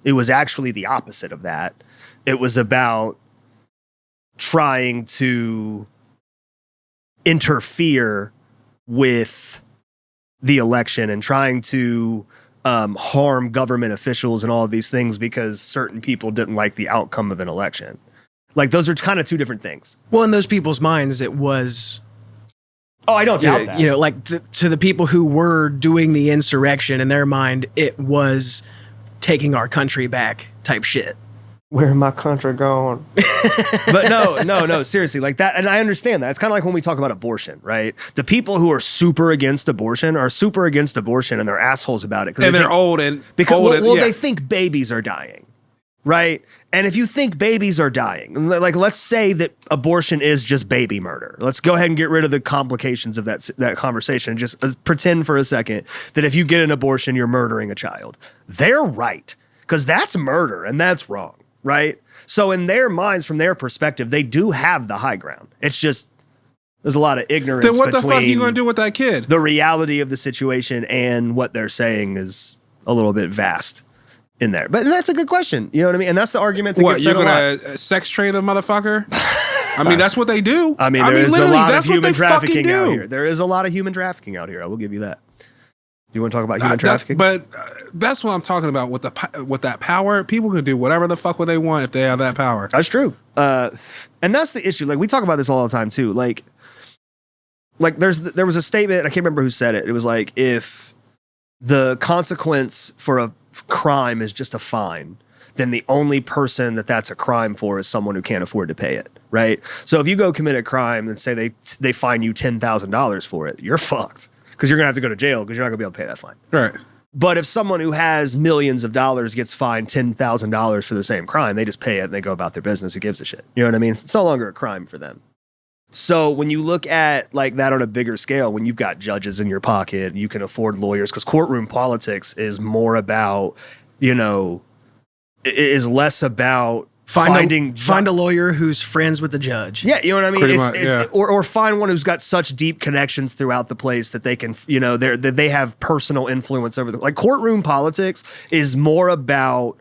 It was actually the opposite of that. It was about trying to interfere with the election and trying to harm government officials and all of these things because certain people didn't like the outcome of an election. Like, those are kind of two different things. Well, in those people's minds, it was... Oh, I don't doubt that. You know, like to the people who were doing the insurrection, in their mind, it was taking our country back type shit. Where my country going? But no, seriously, like that. And I understand that. It's kind of like when we talk about abortion, right? The people who are super against abortion are super against abortion and they're assholes about it. And they're old and... Because, old they think babies are dying, right? And if you think babies are dying, like let's say that abortion is just baby murder. Let's go ahead and get rid of the complications of that conversation and just pretend for a second that if you get an abortion, you're murdering a child. They're right, because that's murder and that's wrong, right? So in their minds, from their perspective, they do have the high ground. It's just there's a lot of ignorance. Then what the fuck are you going to do with that kid? The reality of the situation and what they're saying is a little bit vast in there. But that's a good question. You know what I mean? And that's the argument that gets said a lot. You're going to sex trade the motherfucker? I mean, that's what they do. I mean, there is a lot of human trafficking out here. There is a lot of human trafficking out here. I will give you that. You want to talk about human trafficking? But that's what I'm talking about with that power. People can do whatever the fuck they want if they have that power. That's true. And that's the issue. Like, we talk about this all the time too. Like there was a statement, I can't remember who said it. It was like, if the consequence for a crime is just a fine, then the only person that's a crime for is someone who can't afford to pay it, right? So if you go commit a crime and say they fine you $10,000 for it, you're fucked, because you're gonna have to go to jail because you're not gonna be able to pay that fine. Right. But if someone who has millions of dollars gets fined $10,000 for the same crime, they just pay it and they go about their business. Who gives a shit? You know what I mean? It's no longer a crime for them. So when you look at like that on a bigger scale, when you've got judges in your pocket and you can afford lawyers, because courtroom politics is more about, you know, it is less about find a lawyer who's friends with the judge. Yeah, you know what I mean? Pretty much, yeah. Or find one who's got such deep connections throughout the place that they can, you know, that they have personal influence over them. Like, courtroom politics is more about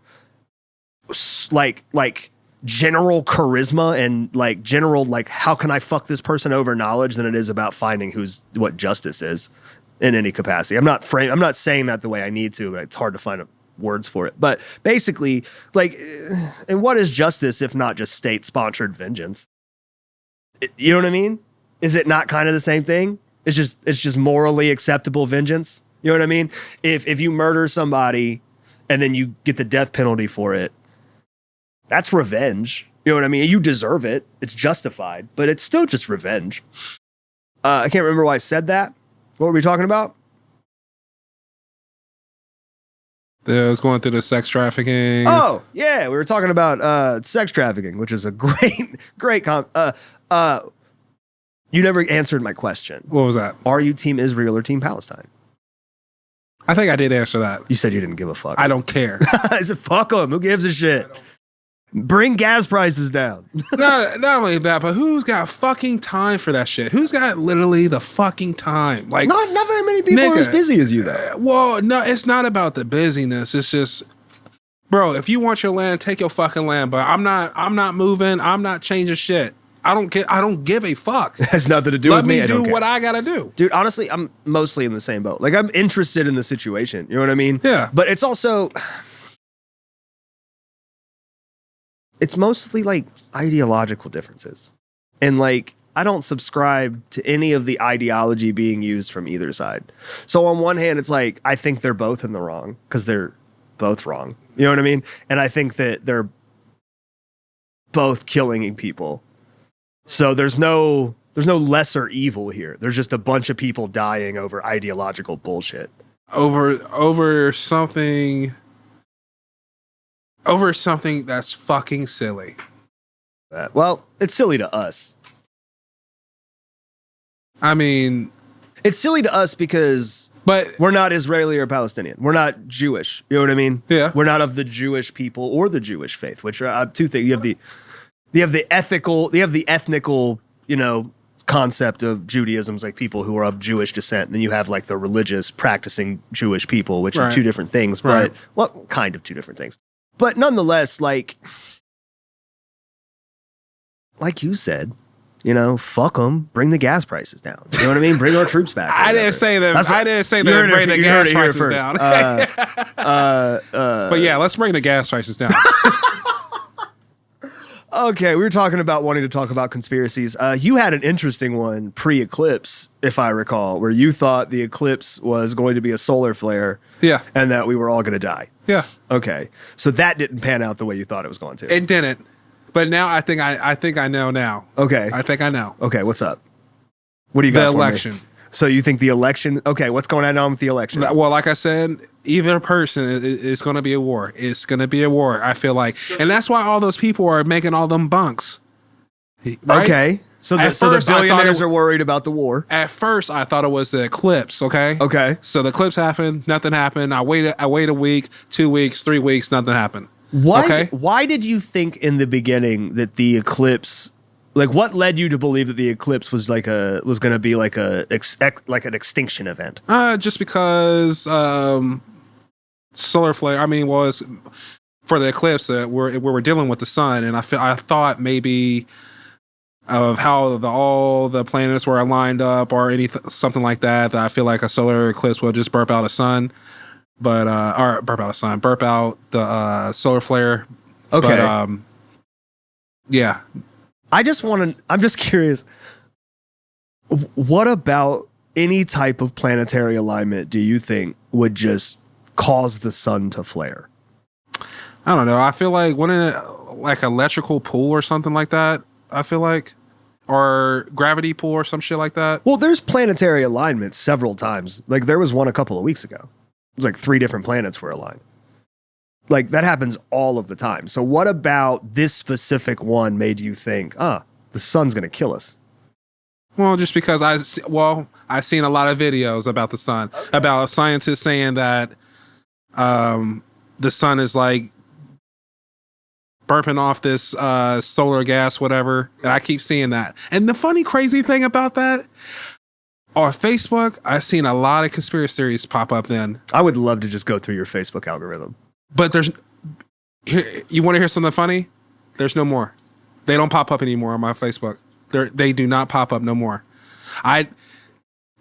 like general charisma and like general, like, how can I fuck this person over knowledge than it is about finding what justice is in any capacity. I'm not saying that the way I need to, but it's hard to find words for it. But basically, like, and what is justice if not just state-sponsored vengeance? You know what I mean? Is it not kind of the same thing? It's just morally acceptable vengeance. You know what I mean? If you murder somebody and then you get the death penalty for it, that's revenge. You know what I mean? You deserve it. It's justified, but it's still just revenge. I can't remember why I said that. What were we talking about? I was going through the sex trafficking. Oh, yeah. We were talking about sex trafficking, which is a great you never answered my question. What was that? Are you Team Israel or Team Palestine? I think I did answer that. You said you didn't give a fuck. I don't care. I said, fuck them. Who gives a shit? Bring gas prices down. Not only that, but who's got fucking time for that shit? Who's got literally the fucking time? Like, not very many people are as busy as you, though. Well, no, it's not about the busyness. It's just, bro, if you want your land, take your fucking land. But I'm not moving. I'm not changing shit. I don't give a fuck. It has nothing to do with me. Let me do what I gotta do. Dude, honestly, I'm mostly in the same boat. Like, I'm interested in the situation. You know what I mean? Yeah. But it's also, it's mostly like ideological differences. And like, I don't subscribe to any of the ideology being used from either side. So on one hand, it's like, I think they're both in the wrong because they're both wrong. You know what I mean? And I think that both killing people. So there's no lesser evil here. There's just a bunch of people dying over ideological bullshit. Over something that's fucking silly. Well, it's silly to us. I mean, it's silly to us because we're not Israeli or Palestinian. We're not Jewish. You know what I mean? Yeah. We're not of the Jewish people or the Jewish faith, which are two things. You have the ethnical, concept of Judaism is like people who are of Jewish descent. And then you have like the religious practicing Jewish people, which are two different things, but kind of two different things. But nonetheless, like you said, fuck them. Bring the gas prices down. You know what I mean? Bring our troops back. I didn't say that. I didn't say that. Bring the gas prices down. But yeah, let's bring the gas prices down. Okay, we were talking about wanting to talk about conspiracies. You had an interesting one pre-eclipse, if I recall, where you thought the eclipse was going to be a solar flare. Yeah. And that we were all going to die. Yeah. Okay. So that didn't pan out the way you thought it was going to. It didn't. But now I think I know now. Okay. I think I know. Okay, what's up? What do you got the for election. Me? So you think the election... Okay, what's going on with the election? Well, like I said, either person is going to be a war. It's going to be a war, I feel like. And that's why all those people are making all them bunks. Right? Okay. So the billionaires are worried about the war. At first, I thought it was the eclipse, okay? Okay. So the eclipse happened, nothing happened. I wait a week, 2 weeks, 3 weeks, nothing happened. Why did you think in the beginning that the eclipse, like what led you to believe that the eclipse was going to be like an extinction event? Just because solar flare, was for the eclipse that we're dealing with the sun, and I thought maybe of how all the planets were lined up or something like that I feel like a solar eclipse will just burp out a sun. But burp out the solar flare. Okay. But, yeah. I'm just curious. What about any type of planetary alignment do you think would just cause the sun to flare? I don't know. I feel like wouldn't it like electrical pull or something like that? I feel like, or gravity pull or some shit like that. Well, there's planetary alignments several times. Like there was one a couple of weeks ago. It was like 3 different planets were aligned. Like that happens all of the time. So what about this specific one made you think, the sun's going to kill us? Well, just because I've seen a lot of videos about the sun, about scientists saying that the sun is like burping off this solar gas, whatever. And I keep seeing that. And the funny, crazy thing about that, on Facebook, I've seen a lot of conspiracy theories pop up then. I would love to just go through your Facebook algorithm. But you want to hear something funny? There's no more. They don't pop up anymore on my Facebook. They do not pop up no more.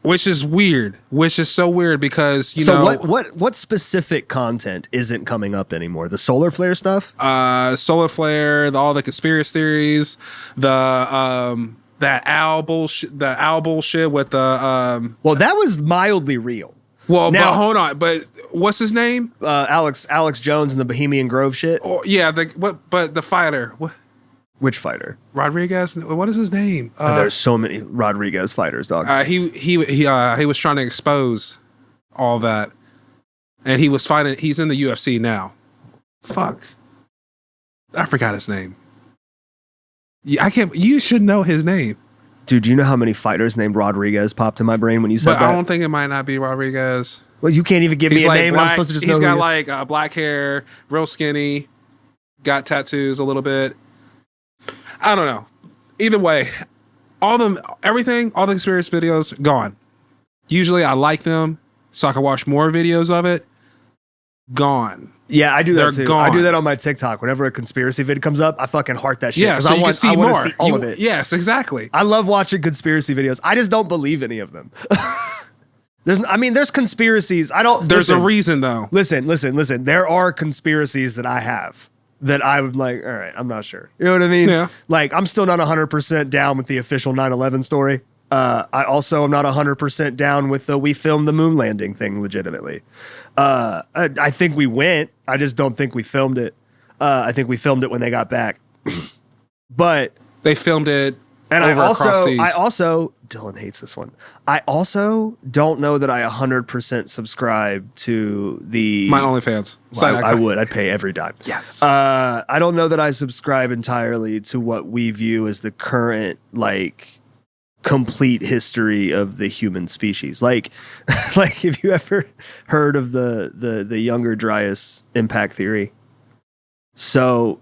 Which is weird. Which is so weird because, what specific content isn't coming up anymore? The solar flare stuff? Solar flare, all the conspiracy theories, that owl bullshit with the Well, that was mildly real. Well, now, but hold on. But what's his name? Alex Jones and the Bohemian Grove shit. Oh, yeah, but the fighter. What? Which fighter? Rodriguez. What is his name? There's so many Rodriguez fighters, dog. He was trying to expose all that, and he was fighting. He's in the UFC now. Fuck, I forgot his name. I can't. You should know his name, dude. Do you know how many fighters named Rodriguez popped in my brain when you said that? I don't think it might not be Rodriguez. Well, you can't even give me a name. Black, I'm supposed to just know. He's got black hair, real skinny, got tattoos a little bit. I don't know. Either way, all the conspiracy videos gone. Usually, I like them so I can watch more videos of it. Gone. Yeah, I do that too. Gone. I do that on my TikTok. Whenever a conspiracy vid comes up, I fucking heart that shit. Yeah, so I you want to see all of it. Yes, exactly. I love watching conspiracy videos. I just don't believe any of them. There's conspiracies. There's a reason though. Listen. There are conspiracies that I have that I would like, all right, I'm not sure. You know what I mean? Yeah. Like, I'm still not 100% down with the official 9/11 story. I also am not 100% down with the we filmed the moon landing thing legitimately. I think we went. I just don't think we filmed it. I think we filmed it when they got back. But They filmed it and over across seas. I also Dylan hates this one. I also don't know that I 100% subscribe to the My OnlyFans. Well, I would. I'd pay every dime. Yes. I don't know that I subscribe entirely to what we view as the current like complete history of the human species. Like have you ever heard of the Younger Dryas impact theory? So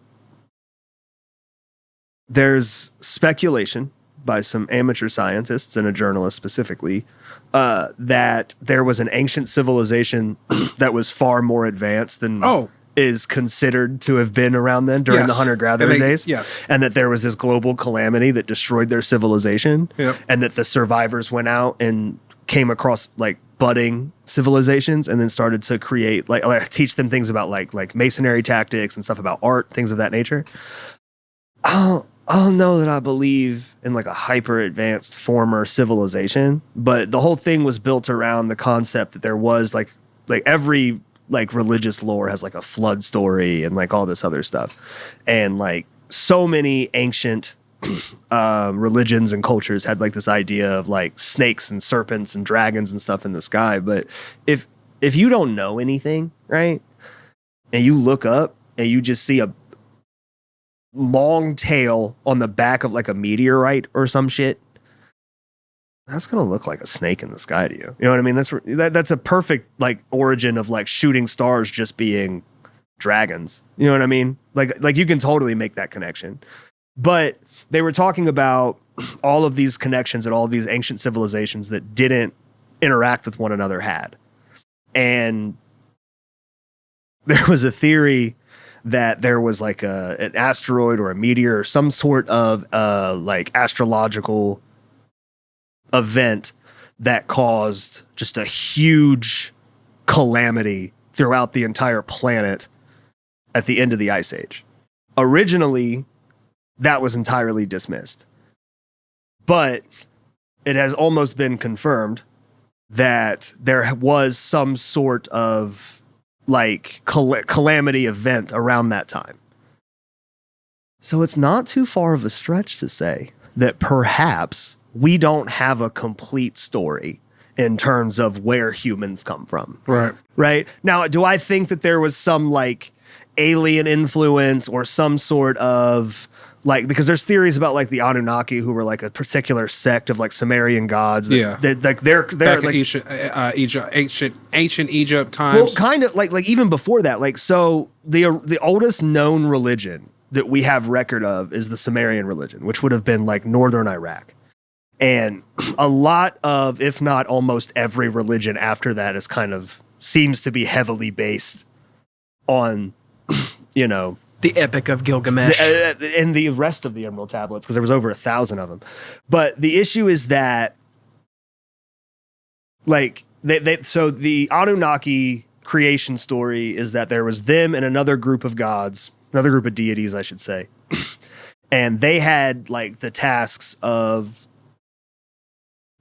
there's speculation by some amateur scientists and a journalist specifically that there was an ancient civilization that was far more advanced than is considered to have been around then during the hunter-gatherer days. Yes. And that there was this global calamity that destroyed their civilization. Yep. And that the survivors went out and came across like budding civilizations and then started to create like teach them things about like masonry tactics and stuff about art, things of that nature. I don't know that I believe in like a hyper advanced former civilization, but the whole thing was built around the concept that there was like every like religious lore has like a flood story and like all this other stuff. And like so many ancient religions and cultures had like this idea of like snakes and serpents and dragons and stuff in the sky. But if you don't know anything, right, and you look up and you just see a long tail on the back of like a meteorite or some shit, that's gonna look like a snake in the sky to you. You know what I mean? That's a perfect like origin of like shooting stars just being dragons. You know what I mean? Like you can totally make that connection. But they were talking about all of these connections that all of these ancient civilizations that didn't interact with one another had. And there was a theory that there was like an asteroid or a meteor or some sort of like astrological event that caused just a huge calamity throughout the entire planet at the end of the Ice Age. Originally, that was entirely dismissed. But it has almost been confirmed that there was some sort of like calamity event around that time. So it's not too far of a stretch to say that perhaps we don't have a complete story in terms of where humans come from. Right. Right? Now, do I think that there was some like alien influence or some sort of like, because there's theories about like the Anunnaki who were like a particular sect of like Sumerian gods. That, like they're back like in ancient Egypt times. Well, kind of like even before that. Like, so the oldest known religion that we have record of is the Sumerian religion, which would have been like northern Iraq. And a lot of, if not almost every religion after that is kind of seems to be heavily based on, you know, the Epic of Gilgamesh. And the rest of the Emerald Tablets, because there was over 1,000 of them. But the issue is that, like, so the Anunnaki creation story is that there was them and another group of gods, another group of deities, I should say. And they had, like, the tasks of,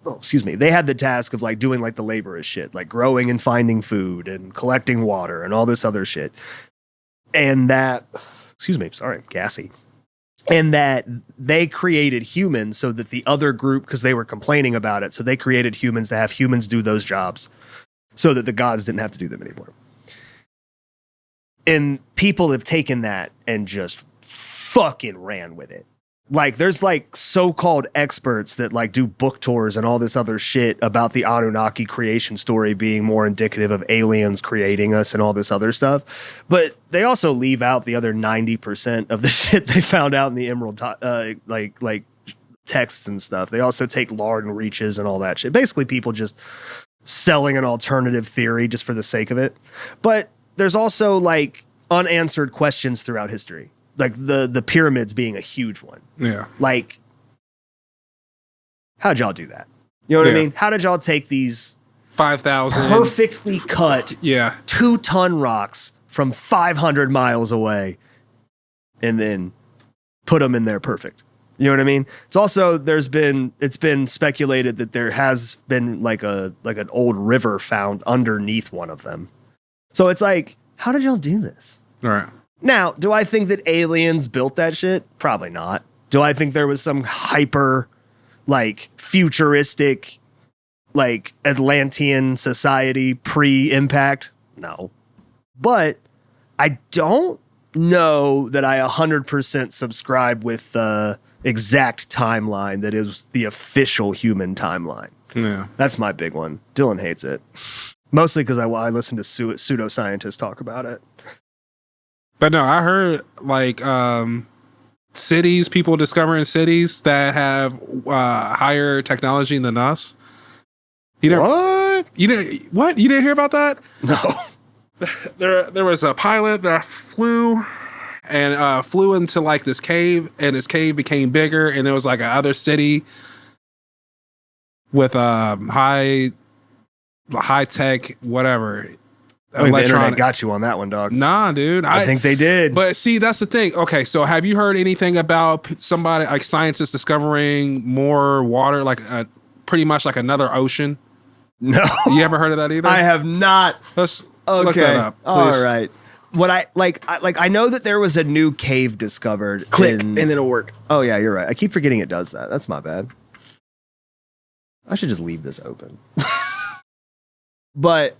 they had the task of, like, doing, like, the laborious shit, like growing and finding food and collecting water and all this other shit. And that, gassy. And that they created humans so that the other group, because they were complaining about it, so they created humans to have humans do those jobs so that the gods didn't have to do them anymore. And people have taken that and just fucking ran with it. Like, there's like so-called experts that like do book tours and all this other shit about the Anunnaki creation story being more indicative of aliens creating us and all this other stuff. But they also leave out the other 90% of the shit they found out in the Emerald, like texts and stuff. They also take lard and reaches and all that shit. Basically, people just selling an alternative theory just for the sake of it. But there's also like unanswered questions throughout history. Like the pyramids being a huge one. Yeah. Like, how'd y'all do that? You know what I mean? How did y'all take these 5,000 perfectly cut 2-ton rocks from 500 miles away and then put them in there perfect? You know what I mean? It's also, it's been speculated that there has been like an old river found underneath one of them. So it's like, how did y'all do this? All right. Now, do I think that aliens built that shit? Probably not. Do I think there was some hyper, like, futuristic, like, Atlantean society pre-impact? No. But I don't know that I 100% subscribe with the exact timeline that is the official human timeline. Yeah. That's my big one. Dylan hates it. Mostly because I listen to pseudoscientists talk about it. But no, I heard like cities, people discovering cities that have higher technology than us. You know What? You didn't hear about that? No. There was a pilot that flew into like this cave, and this cave became bigger, and it was like another city with high tech whatever. I think the internet got you on that one, dog. Nah, dude. I think they did. But see, that's the thing. Okay, so have you heard anything about somebody like scientists discovering more water, like pretty much like another ocean? No. You ever heard of that either? I have not. Let's Okay. look that up, please. All right. What I know that there was a new cave discovered. Click, and then it'll work. Oh yeah, you're right. I keep forgetting it does that. That's my bad. I should just leave this open. But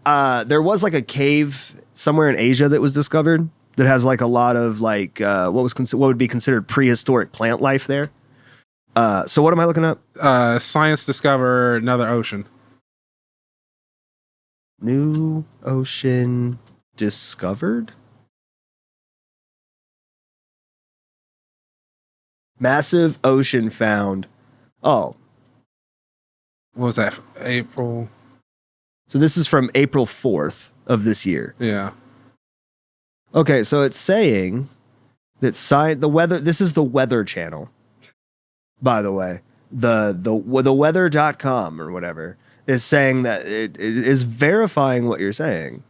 there was like a cave somewhere in Asia that was discovered that has like a lot of like what would be considered prehistoric plant life there. So what am I looking up? Science discover another ocean. New ocean discovered? Massive ocean found. Oh. What was that? April. So this is from April 4th of this year. Yeah. Okay, so it's saying that the weather, this is the Weather Channel, by the way. The weather.com or whatever is saying that it is verifying what you're saying.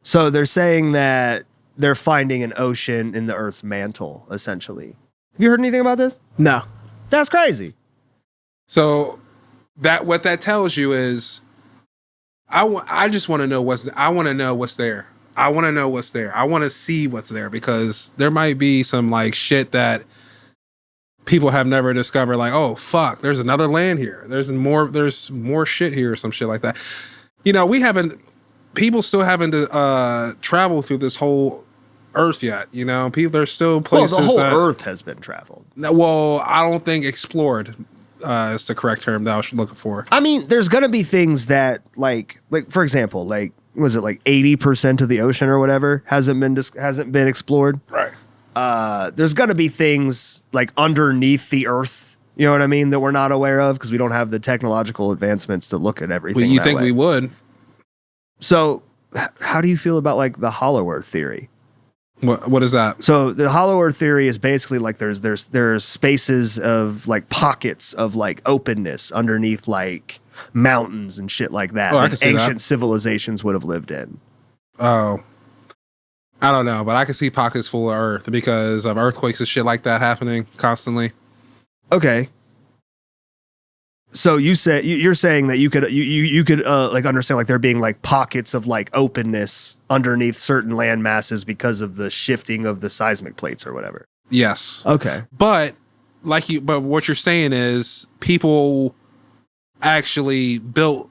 So they're saying that they're finding an ocean in the Earth's mantle, essentially. Have you heard anything about this? No. That's crazy. So what that tells you is I just want to know what's there. I want to know what's there. I want to see what's there, because there might be some like shit that people have never discovered. Like, oh fuck, there's another land here. There's more shit here or some shit like that. You know, people still haven't traveled through this whole Earth yet. You know, there's still places. Well, the whole Earth has been traveled. Well, I don't think explored is the correct term that I was looking for. I mean, there's gonna be things that like for example, like was it like 80% of the ocean or whatever hasn't been explored? Right. There's gonna be things like underneath the Earth, you know what I mean, that we're not aware of because we don't have the technological advancements to look at everything. Well, you think we would? So, how do you feel about like the Hollow Earth theory? What is that? So the Hollow Earth theory is basically like there's spaces of like pockets of like openness underneath like mountains and shit like that that ancient civilizations would have lived in. Oh, I don't know, but I can see pockets full of Earth because of earthquakes and shit like that happening constantly. Okay. So you're saying that you could like understand like there being like pockets of like openness underneath certain land masses because of the shifting of the seismic plates or whatever. Yes. Okay. But what you're saying is people actually built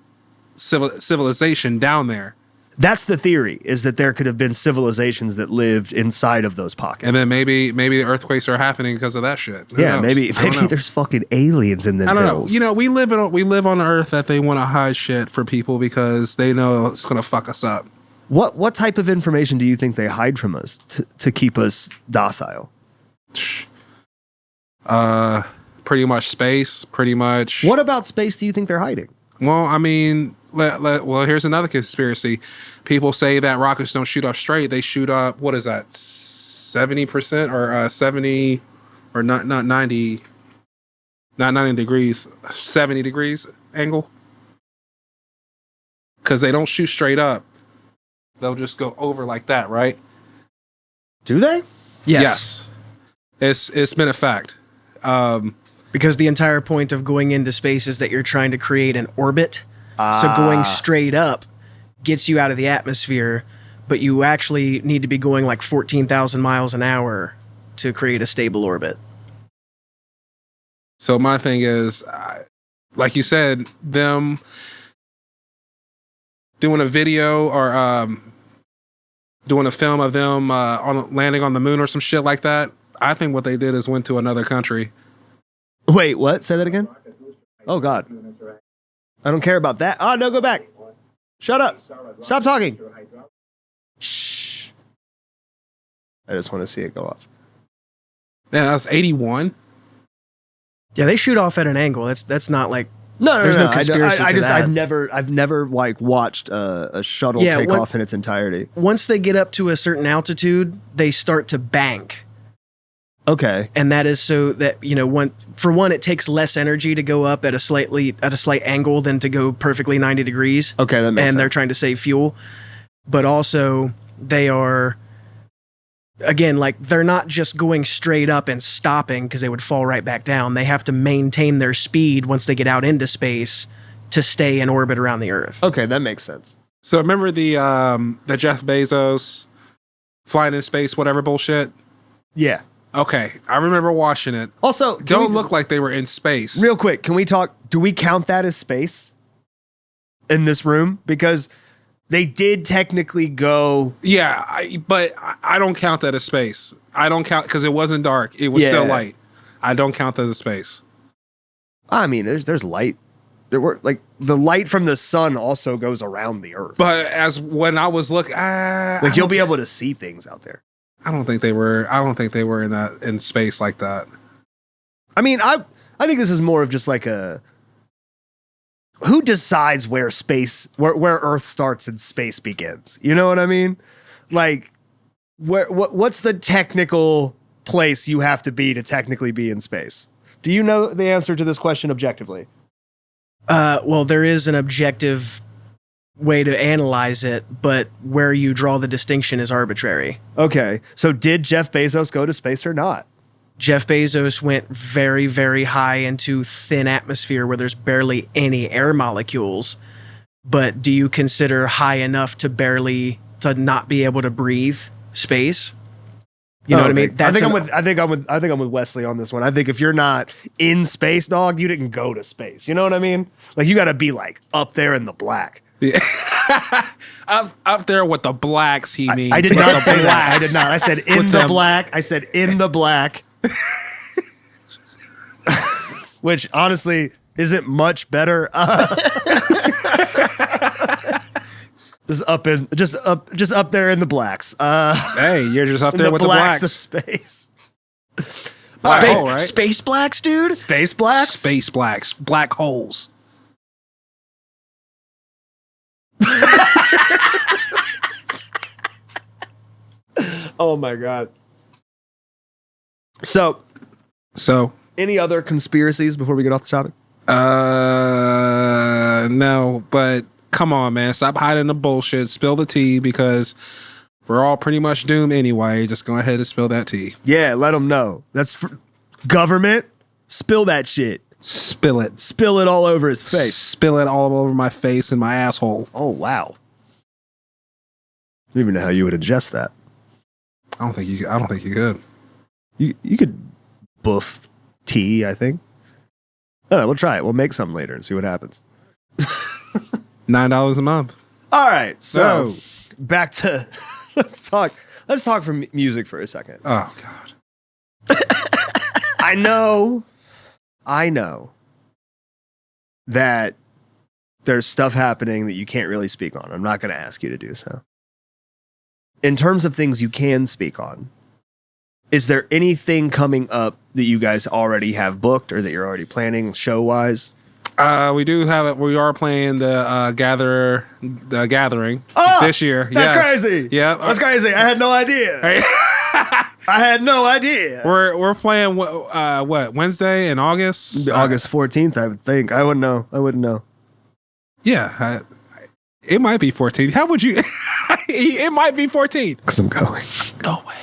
civilization down there. That's the theory, is that there could have been civilizations that lived inside of those pockets. And then maybe the earthquakes are happening because of that shit. Who knows? Maybe there's fucking aliens in the hills. I don't know. You know, we live on Earth that they want to hide shit for people because they know it's going to fuck us up. What type of information do you think they hide from us to keep us docile? Pretty much space, pretty much. What about space do you think they're hiding? Well, I mean, well, here's another conspiracy. People say that rockets don't shoot up straight. They shoot up, what is that, 70% or 70 or not 90 degrees, 70 degrees angle. Because they don't shoot straight up. They'll just go over like that, right? Do they? Yes. It's been a fact. Because the entire point of going into space is that you're trying to create an orbit. So going straight up gets you out of the atmosphere, but you actually need to be going like 14,000 miles an hour to create a stable orbit. So my thing is, like you said, them doing a video or doing a film of them landing on the moon or some shit like that. I think what they did is went to another country. Wait, what? Say that again? Oh, God. I don't care about that. Oh, no, go back. Shut up. Stop talking. Shh. I just want to see it go off. Man, that's 81. Yeah, they shoot off at an angle. That's not like No, there's no conspiracy I to just, that. I've never like watched a shuttle take off in its entirety. Once they get up to a certain altitude, they start to bank. Okay. And that is so that, for one, it takes less energy to go up at a slight angle than to go perfectly 90 degrees. Okay, that makes sense. And they're trying to save fuel. But also, they are, again, like, they're not just going straight up and stopping because they would fall right back down. They have to maintain their speed once they get out into space to stay in orbit around the Earth. Okay, that makes sense. So remember the Jeff Bezos flying in space, whatever bullshit? Yeah. Okay, I remember watching it. Also, don't look like they were in space. Real quick, can we talk? Do we count that as space in this room? Because they did technically go. Yeah, but I don't count that as space. I don't count because it wasn't dark. It was still light. I don't count that as a space. I mean, there's light. There were like the light from the sun also goes around the Earth. But as when I was looking, like you'll be able to see things out there. I don't think they were in space like that. I mean, I think this is more of just like who decides where Earth starts and space begins? You know what I mean? Like, what's the technical place you have to be to technically be in space? Do you know the answer to this question objectively? Well, there is an objective way to analyze it, but where you draw the distinction is arbitrary. Okay, so did Jeff Bezos go to space or not? Jeff Bezos went very, very high into thin atmosphere where there's barely any air molecules. But do you consider high enough to not be able to breathe space? You know what I mean? I think I'm with Wesley on this one. I think if you're not in space, dog, you didn't go to space. You know what I mean? Like you got to be like up there in the black. Yeah. up there with the blacks, he means. I did not say that. I did not. I said in the black. I said in the black. Which honestly isn't much better. Just up there in the blacks. Hey, you're just up there with the blacks of space. Right. Space blacks, dude? Space blacks? Space blacks. Black holes. Oh my God. So any other conspiracies before we get off the topic? No, but come on, man. Stop hiding the bullshit. Spill the tea because we're all pretty much doomed anyway. Just go ahead and spill that tea. Yeah, let them know. That's government. Spill that shit. Spill it. Spill it all over his face. Spill it all over my face and my asshole. Oh, wow. I don't even know how you would adjust that. I don't think you could. You could boof tea, I think. I don't know, we'll try it. We'll make some later and see what happens. $9 a month. All right, so back to let's talk for music for a second. Oh God. I know that there's stuff happening that you can't really speak on. I'm not going to ask you to do so. In terms of things you can speak on, is there anything coming up that you guys already have booked or that you're already planning show-wise? We do have it. We are playing the Gathering this year. That's crazy. Yeah, that's crazy. I had no idea. I had no idea. We're playing what Wednesday in August? August 14th, I would think. I wouldn't know. Yeah, it might be 14. How would you? It might be 14. Because I'm going. No way.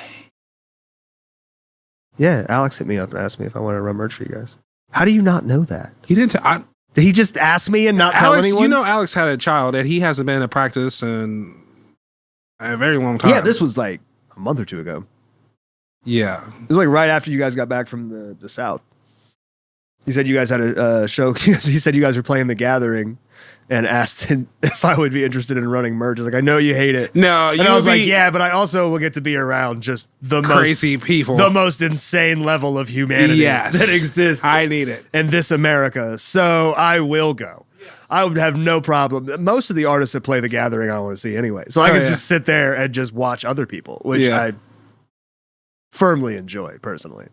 Yeah, Alex hit me up and asked me if I wanted to run merch for you guys. How do you not know that? He didn't. Did he just ask me and not tell anyone? You know, Alex had a child and he hasn't been in practice in a very long time. Yeah, this was like a month or two ago. Yeah. It was like right after you guys got back from the South. He said you guys had a show. He said you guys were playing The Gathering and asked if I would be interested in running merch. I was like, I know you hate it. No, and I was like, yeah, but I also will get to be around just the crazy people, the most insane level of humanity that exists. I need it in this America, so I will go. Yes. I would have no problem. Most of the artists that play The Gathering, I want to see anyway, so I can just sit there and just watch other people, which I firmly enjoy personally.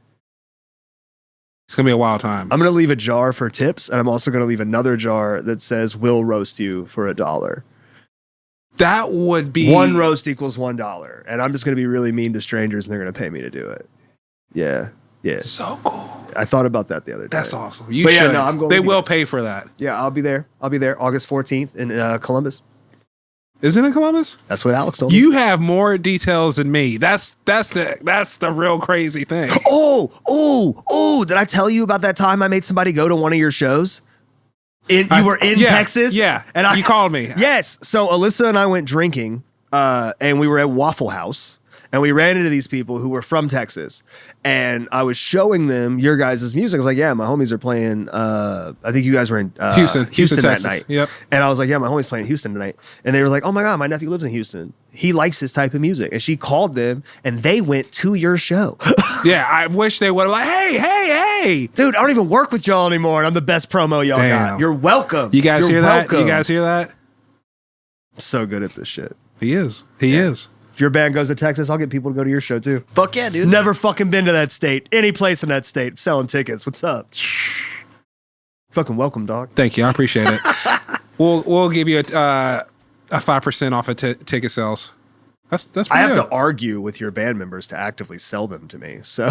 It's going to be a wild time. I'm going to leave a jar for tips, and I'm also going to leave another jar that says, we'll roast you for $1. That would be... One roast equals $1. And I'm just going to be really mean to strangers, and they're going to pay me to do it. Yeah. Yeah. So cool. I thought about that the other day. That's awesome. You should. Yeah, no, I'm going. They will pay for that. Yeah, I'll be there. August 14th in Columbus. Is it in Columbus? That's what Alex told me. You have more details than me. That's the real crazy thing. Oh! Did I tell you about that time I made somebody go to one of your shows? You were in Texas? Yeah. And you called me. Yes. So Alyssa and I went drinking, and we were at Waffle House. And we ran into these people who were from Texas. And I was showing them your guys' music. I was like, yeah, my homies are playing, I think you guys were in Houston that Texas. night. Yep. And I was like, yeah, my homie's playing Houston tonight. And they were like, oh my God, my nephew lives in Houston. He likes this type of music. And she called them, and they went to your show. Yeah, I wish they would have like, hey. Dude, I don't even work with y'all anymore, and I'm the best promo y'all got. You're welcome. You guys hear welcome. that? You guys hear that? I'm so good at this shit. He is. He is. If your band goes to Texas, I'll get people to go to your show too. Fuck yeah, dude. Never fucking been to that state. Any place in that state. Selling tickets. What's up? Fucking welcome, dog. Thank you. I appreciate it. We'll give you a 5% off of ticket sales. That's pretty I have good. to argue with your band members to actively sell them to me. So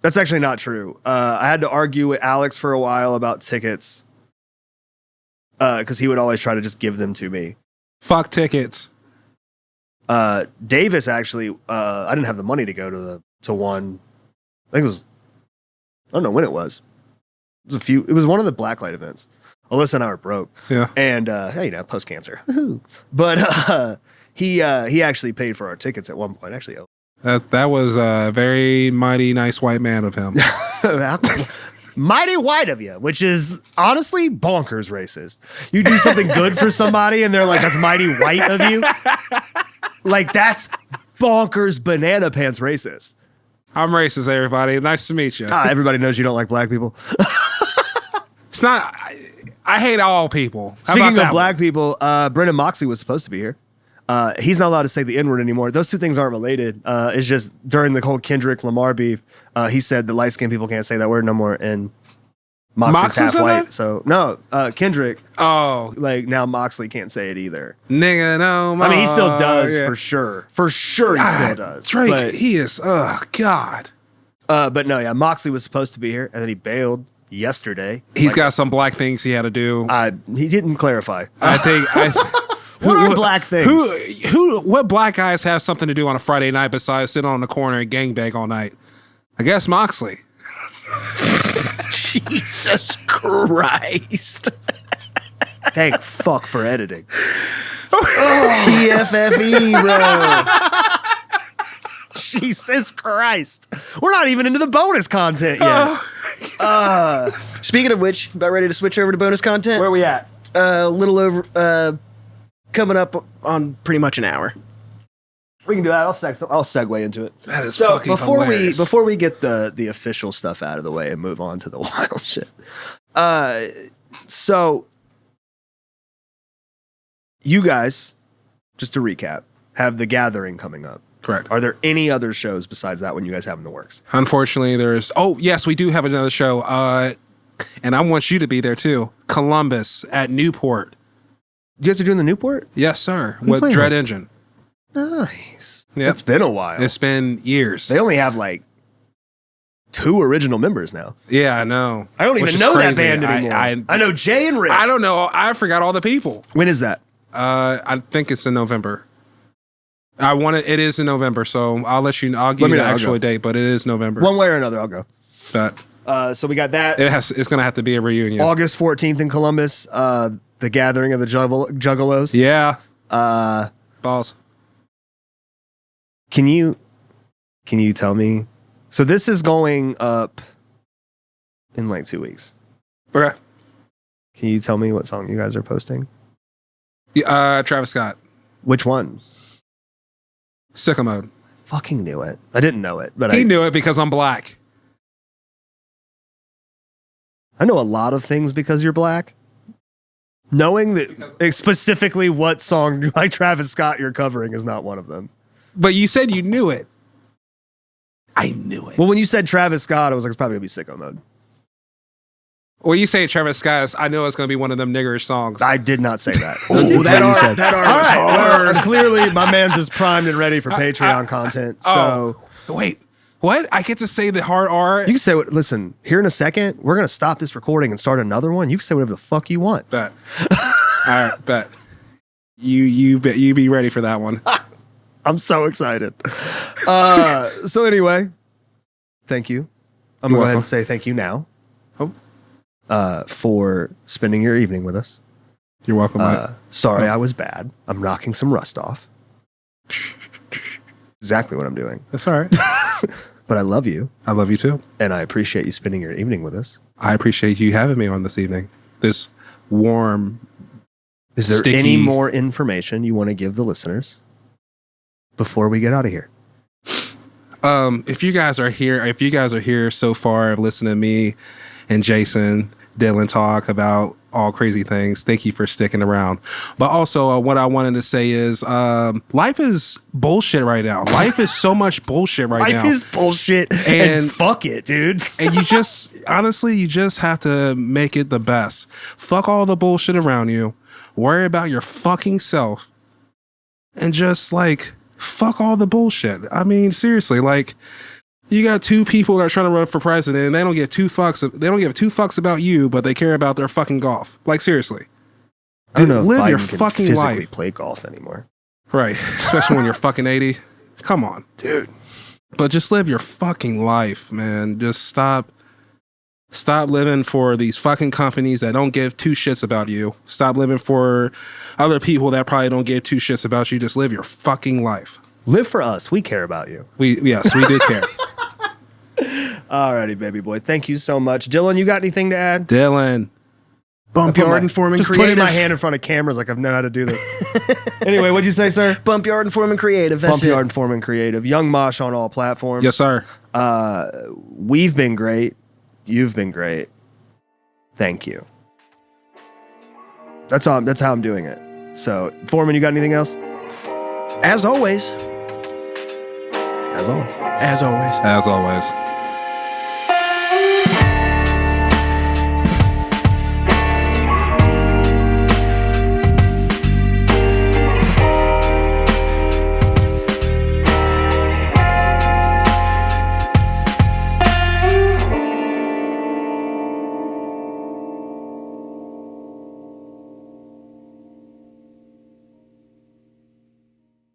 that's actually not true. I had to argue with Alex for a while about tickets because he would always try to just give them to me. Fuck tickets. Davis actually, I didn't have the money to go to one. I think it was, I don't know when it was. It was one of the Blacklight events. Alyssa and I were broke. Yeah. And, post cancer. But, he actually paid for our tickets at one point. Actually, that was a very mighty nice white man of him. Mighty white of you, which is honestly bonkers racist. You do something good for somebody and they're like, that's mighty white of you. Like, that's bonkers banana pants racist. I'm racist, everybody. Nice to meet you. Everybody knows you don't like black people. It's not. I hate all people. Speaking of black people, Brendan Moxley was supposed to be here. He's not allowed to say the N-word anymore. Those two things aren't related. It's just during the whole Kendrick Lamar beef, he said that light-skinned people can't say that word no more, and Moxley's half white. That? So no, Kendrick. Oh, like now Moxley can't say it either. Nigga, no. I mean, he still does for sure. For sure, he still does. Drake, but, he is. Oh God. But no, yeah, Moxley was supposed to be here, and then he bailed yesterday. He's got some black things he had to do. He didn't clarify. I think. What are black things? What black guys have something to do on a Friday night besides sit on the corner and gangbang all night? I guess Moxley. Jesus Christ. Thank fuck for editing. TFFE, bro. Jesus Christ. We're not even into the bonus content yet. Speaking of which, about ready to switch over to bonus content? Where are we at? A little over, coming up on pretty much an hour. We can do that. I'll segue into it. That is fucking hilarious. Before we get the official stuff out of the way and move on to the wild shit. So you guys, just to recap, have The Gathering coming up. Correct. Are there any other shows besides that one you guys have in the works? Unfortunately, there's... Oh, yes, we do have another show. And I want you to be there, too. Columbus at Newport. You guys are doing the Newport? Yes, sir. With Dread Engine. Nice. Yep. It's been a while. It's been years. They only have like 2 original members now. Yeah, I know. I don't even know that band anymore. I know Jay and Rick. I don't know. I forgot all the people. When is that? I think it's in November. It is in November, so I'll let you know. I'll give you the actual date, but it is November. One way or another, I'll go. But so we got that. It's gonna have to be a reunion. August 14th in Columbus, the Gathering of the Juggalos. Yeah. Balls. Can you Can you tell me? So this is going up in like 2 weeks. Okay. Can you tell me what song you guys are posting? Travis Scott. Which one? Sicko Mode. Fucking knew it. I didn't know it, but He knew it because I'm black. I know a lot of things because you're black. Knowing that specifically what song by Travis Scott you're covering is not one of them. But you said you knew it. I knew it. Well, when you said Travis Scott, I was like, it's probably gonna be Sicko Mode. Well, you say Travis Scott, I know it's going to be one of them niggerish songs. I did not say that. Oh, that what you art, said. that art All was right. hard. Well, clearly my man's is primed and ready for Patreon content. So Wait, what? I get to say the hard R? you can say what. Listen, here in a second, we're gonna stop this recording and start another one. You can say whatever the fuck you want. Bet. All right, bet. You be ready for that one. I'm so excited. So anyway, thank you. I'm gonna go ahead and say thank you now. For spending your evening with us. You're welcome. Sorry, I was bad. I'm knocking some rust off. Exactly what I'm doing. That's all right. But I love you. I love you too. And I appreciate you spending your evening with us. I appreciate you having me on this evening. This warm. Is there sticky- any more information you want to give the listeners before we get out of here? If you guys are here so far, listening to me and Jason, Dylan talk about all crazy things, thank you for sticking around. But also, what I wanted to say is, life is bullshit right now. Life is so much bullshit right now. Life is bullshit, and fuck it, dude. And you just, honestly, you just have to make it the best. Fuck all the bullshit around you. Worry about your fucking self. And just, like, fuck all the bullshit. I mean, seriously, like, you got two people that are trying to run for president and they don't give two fucks about you, but they care about their fucking golf. Like, seriously. I don't know if live Biden your can fucking physically life. play golf anymore. Right. Especially when you're fucking 80. Come on. Dude. But just live your fucking life, man. Just stop living for these fucking companies that don't give two shits about you. Stop living for other people that probably don't give two shits about you. Just live your fucking life. Live for us. We care about you. Yes, we do care. Alrighty, baby boy. Thank you so much. Dylan, you got anything to add? Dylan. Bump Yard and Foreman just Creative. putting my hand in front of cameras like I've known how to do this. Anyway, what'd you say, sir? Bump Yard and Foreman Creative. That's Bump Yard and Foreman Creative. Young Mosh on all platforms. Yes, sir. We've been great. You've been great. Thank you. That's how I'm doing it. So, Foreman, you got anything else? As always. As always. As always. As always.